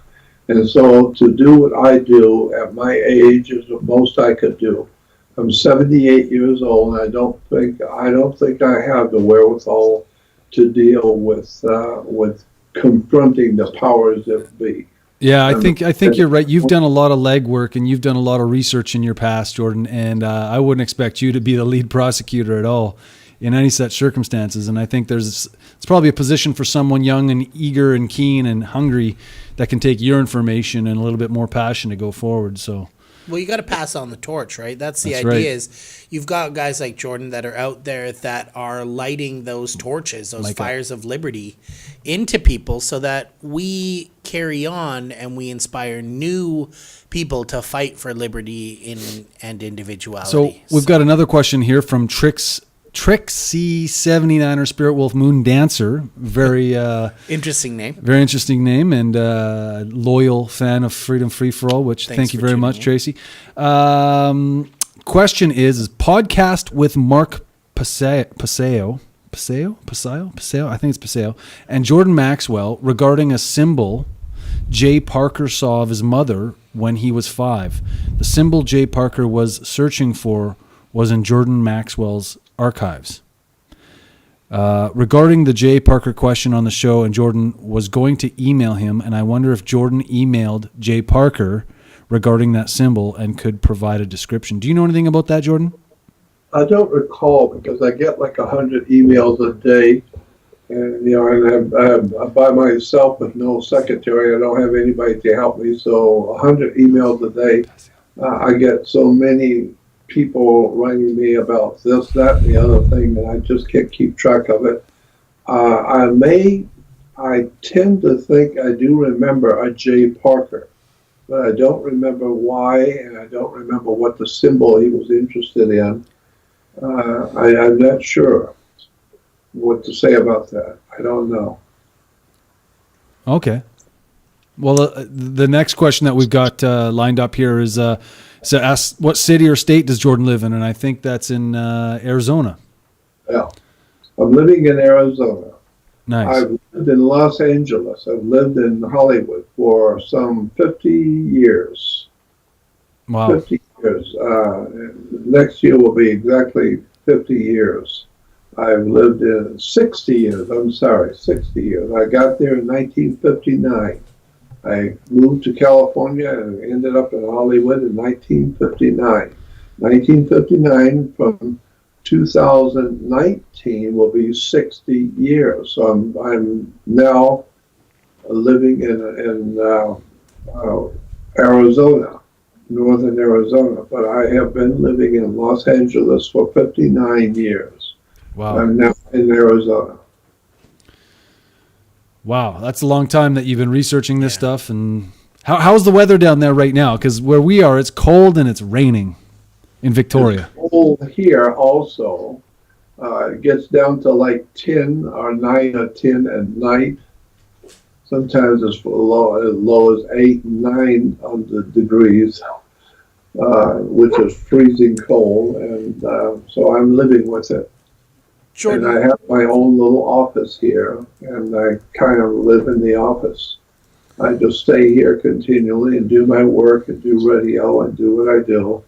And so to do what I do at my age is the most I could do. I'm 78 years old, and I don't think I have the wherewithal to deal with confronting the powers that be. Yeah, I think you're right. You've done a lot of legwork and you've done a lot of research in your past, Jordan. And I wouldn't expect you to be the lead prosecutor at all in any such circumstances. And I think it's probably a position for someone young and eager and keen and hungry that can take your information and a little bit more passion to go forward. So. Well, you got to pass on the torch, right? That's the idea. Right. Is you've got guys like Jordan that are out there that are lighting those torches, those fires of liberty into people so that we carry on and we inspire new people to fight for liberty and individuality. So we've got another question here from Trixie 79er Spirit Wolf Moon Dancer. Very interesting name. Very interesting name, and loyal fan of Freedom Free for All, which thank you very much, Tracy. Question is podcast with Mark Paseo, I think it's Paseo, and Jordan Maxwell regarding a symbol Jay Parker saw of his mother when he was 5. The symbol Jay Parker was searching for was in Jordan Maxwell's archives. Regarding the Jay Parker question on the show, and Jordan was going to email him, and I wonder if Jordan emailed Jay Parker regarding that symbol and could provide a description. Do you know anything about that, Jordan? I don't recall, because I get like 100 emails a day, and I'm by myself with no secretary. I don't have anybody to help me, so 100 emails a day. I get so many people writing me about this, that, and the other thing, and I just can't keep track of it. I tend to think I do remember a Jay Parker, but I don't remember why, and I don't remember what the symbol he was interested in. I'm not sure what to say about that. I don't know. Okay. Well, the next question that we've got lined up here is so ask what city or state does Jordan live in, and I think that's in Arizona. Yeah, I'm living in Arizona. Nice. I've lived in Los Angeles. I've lived in Hollywood for some 50 years. Wow. 50 years. Next year will be exactly 50 years. I've lived in 60 years. 60 years. I got there in 1959. I moved to California and ended up in Hollywood in 1959. 1959 from 2019 will be 60 years. So I'm now living in Arizona, northern Arizona, but I have been living in Los Angeles for 59 years. Wow. I'm now in Arizona. Wow, that's a long time that you've been researching this stuff. And how's the weather down there right now? Because where we are, it's cold and it's raining in Victoria. It's cold here also. It gets down to like 10 or 9 or 10 at night. Sometimes it's as low as 8, 900 degrees, which is freezing cold. And so I'm living with it. Jordan. And I have my own little office here, and I kind of live in the office. I just stay here continually and do my work and do radio and do what I do.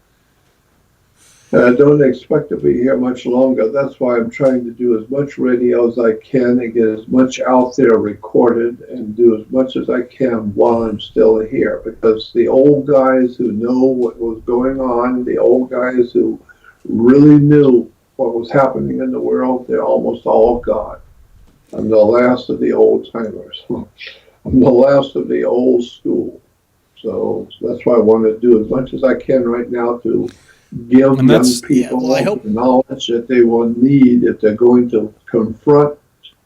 And I don't expect to be here much longer. That's why I'm trying to do as much radio as I can and get as much out there recorded and do as much as I can while I'm still here. Because the old guys who know what was going on, the old guys who really knew what was happening in the world, they're almost all gone. I'm the last of the old timers. I'm the last of the old school. So that's why I want to do as much as I can right now to give young people the knowledge that they will need if they're going to confront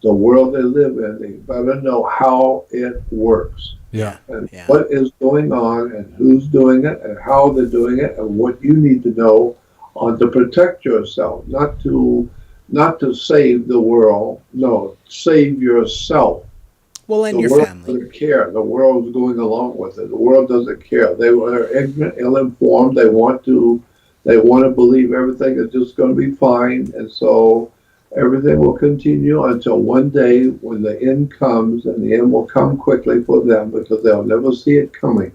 the world they live in. They better know how it works. And what is going on and who's doing it and how they're doing it and what you need to know to protect yourself, not to save the world. No, save yourself. Well, and the your world family. Doesn't care. The world's going along with it. The world doesn't care. They are ignorant, ill-informed. They want to They want to believe everything is just going to be fine, and so everything will continue until one day when the end comes, and the end will come quickly for them because they'll never see it coming.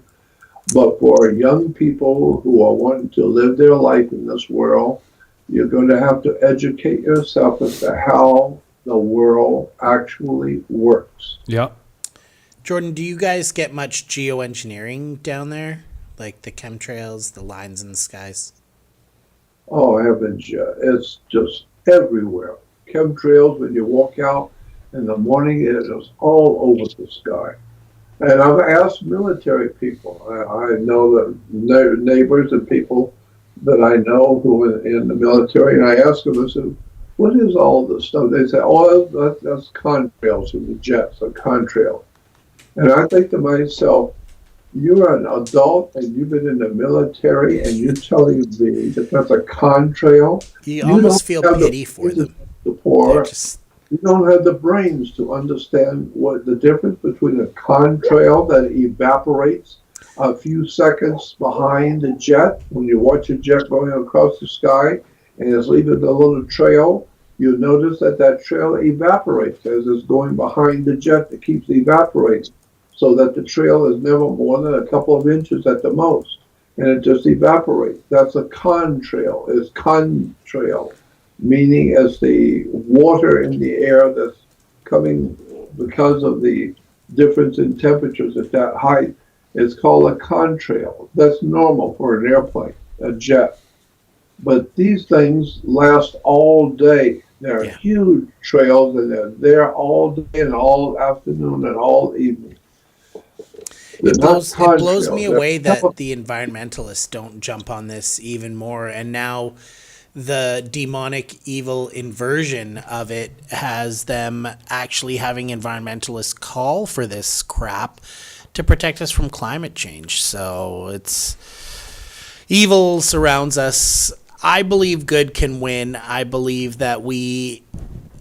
But for young people who are wanting to live their life in this world, you're going to have to educate yourself as to how the world actually works. Yeah. Jordan, do you guys get much geoengineering down there? Like the chemtrails, the lines in the skies? Oh, heavens, yeah. It's just everywhere. Chemtrails, when you walk out in the morning, it is all over the sky. And I've asked military people. I know the neighbors and people that I know who are in the military, and I ask them, I said, what is all this stuff? They say, oh, that's contrails in the jets, a contrail. And I think to myself, you're an adult and you've been in the military and you're telling me that that's a contrail? You almost feel pity for them. The poor. You don't have the brains to understand what the difference between a contrail that evaporates a few seconds behind the jet. When you watch a jet going across the sky and it's leaving a little trail, you notice that that trail evaporates as it's going behind the jet. It keeps evaporating, so that the trail is never more than a couple of inches at the most, and it just evaporates. That's a contrail. It's contrail, meaning as the water in the air that's coming because of the difference in temperatures at that height. It's called a contrail. That's normal for an airplane, a jet. But these things last all day. They're huge trails, and they're there all day and all afternoon and all evening. It blows me away that the environmentalists don't jump on this even more. And now the demonic evil inversion of it has them actually having environmentalists call for this crap to protect us from climate change. So it's evil surrounds us. I believe good can win. I believe that we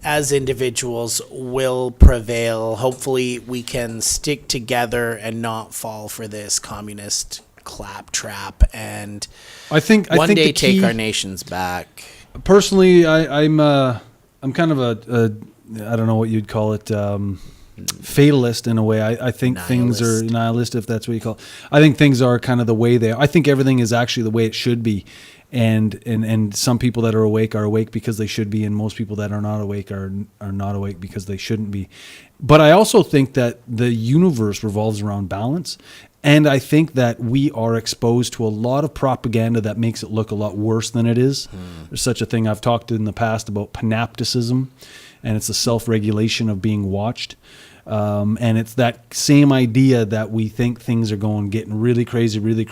as individuals will prevail. Hopefully we can stick together and not fall for this communist claptrap and I think one day the key, take our nations back. Personally, I'm kind of a I don't know what you'd call it, fatalist in a way. I think things are nihilist, if that's what you call it. I think things are kind of the way they are. I think everything is actually the way it should be. And some people that are awake because they should be, and most people that are not awake are not awake because they shouldn't be. But I also think that the universe revolves around balance, and I think that we are exposed to a lot of propaganda that makes it look a lot worse than it is. There's such a thing I've talked in the past about panopticism, and it's the self-regulation of being watched. And it's that same idea that we think things are getting really crazy, really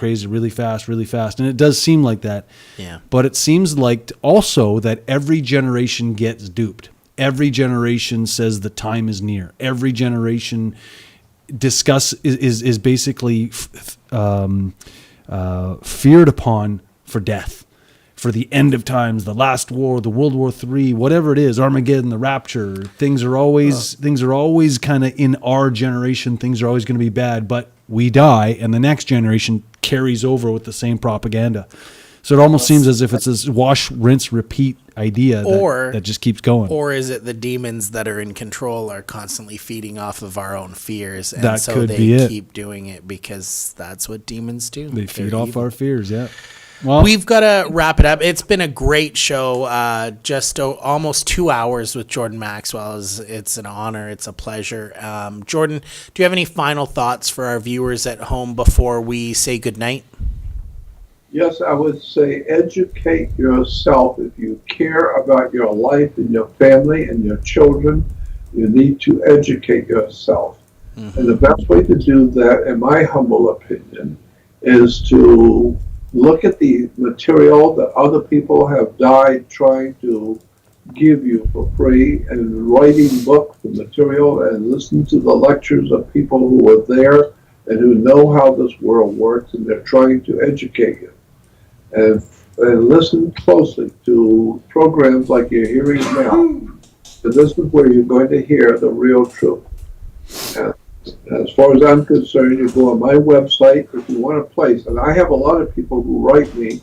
fast. And it does seem like that. Yeah. But it seems like also that every generation gets duped. Every generation says the time is near. Every generation is basically feared upon for death. For the end of times, the last war, the World War III, whatever it is, Armageddon, the rapture, things are always kind of in our generation. Things are always going to be bad, but we die, and the next generation carries over with the same propaganda. So it almost seems as if it's this wash, rinse, repeat idea that just keeps going. Or is it the demons that are in control are constantly feeding off of our own fears, and that so could they be it. keep doing it because that's what demons do. They feed off evil. our fears, yeah. Well, we've got to wrap it up. It's been a great show. Just almost 2 hours with Jordan Maxwell. It's an honor. It's a pleasure. Jordan, do you have any final thoughts for our viewers at home before we say goodnight? Yes, I would say educate yourself. If you care about your life and your family and your children, you need to educate yourself. Mm-hmm. And the best way to do that, in my humble opinion, is to look at the material that other people have died trying to give you for free, and writing books and material, and listen to the lectures of people who were there and who know how this world works, and they're trying to educate you. And listen closely to programs like you're hearing now. And this is where you're going to hear the real truth. And as far as I'm concerned, you go on my website if you want a place. And I have a lot of people who write me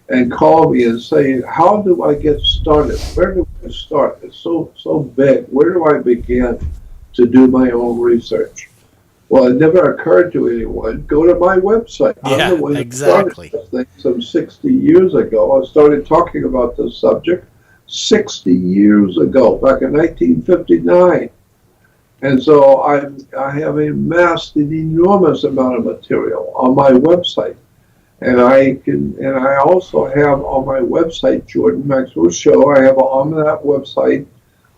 and call me and say, how do I get started? Where do I start? It's so big. Where do I begin to do my own research? Well, it never occurred to anyone. Go to my website. I'm Yeah, the one that exactly. started this thing some 60 years ago. I started talking about this subject 60 years ago, back in 1959. And so I have amassed an enormous amount of material on my website. And I also have on my website, Jordan Maxwell Show, I have on that website,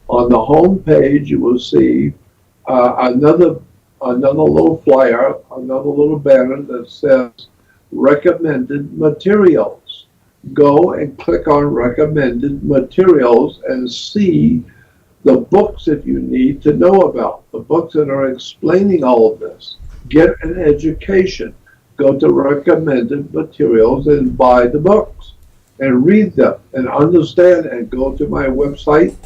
on the home page, you will see another little flyer, another little banner that says recommended materials. Go and click on recommended materials and see the books that you need to know about, the books that are explaining all of this. Get an education. Go to recommended materials and buy the books and read them and understand, and go to my website,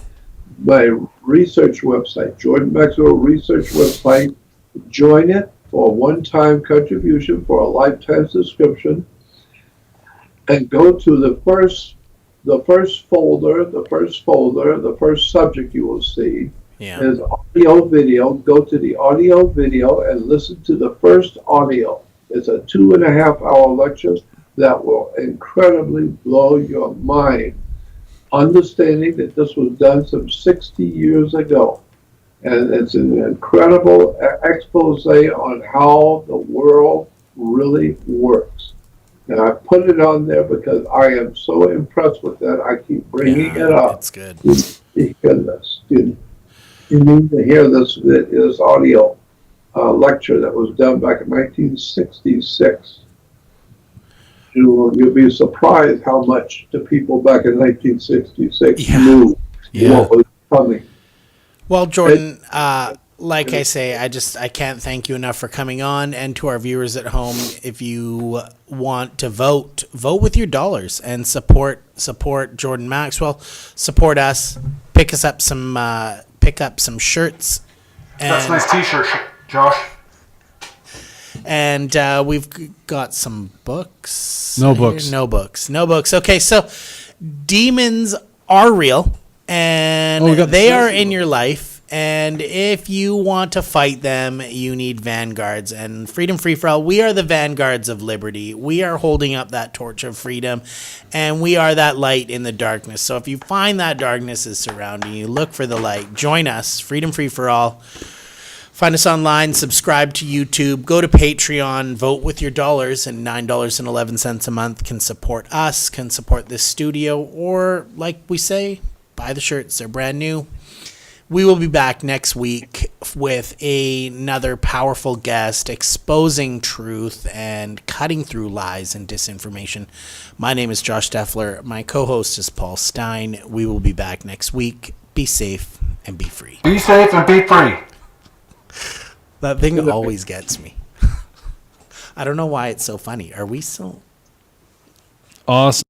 my research website, Jordan Maxwell Research website. Join it for a one-time contribution for a lifetime subscription, and go to the first folder, the first subject you will see is audio video. Go to the audio video and listen to the first audio. It's a 2.5-hour lecture that will incredibly blow your mind, understanding that this was done some 60 years ago. And it's an incredible expose on how the world really works. And I put it on there because I am so impressed with that. I keep bringing it up. That's good. You need to hear this. You need to hear this audio lecture that was done back in 1966. You'll be surprised how much the people back in 1966 knew what was coming. Well, Jordan, like I say, I can't thank you enough for coming on. And to our viewers at home, if you want to vote with your dollars and support Jordan Maxwell, support us, pick up some shirts. And that's a nice T-shirt, Josh. And we've got some books. No books. No books. Okay, so demons are real, and they are in your life. And if you want to fight them, you need vanguards. And Freedom Free for All, we are the vanguards of liberty. We are holding up that torch of freedom, and we are that light in the darkness. So if you find that darkness is surrounding you, look for the light. Join us, Freedom Free for All. Find us online, subscribe to YouTube, go to Patreon, vote with your dollars, and $9.11 a month can support us, can support this studio, or like we say, buy the shirts. They're brand new. We will be back next week with another powerful guest exposing truth and cutting through lies and disinformation. My name is Josh Deffler. My co-host is Paul Stein. We will be back next week. Be safe and be free. Be safe and be free. That thing always gets me. I don't know why it's so funny. Are we so awesome?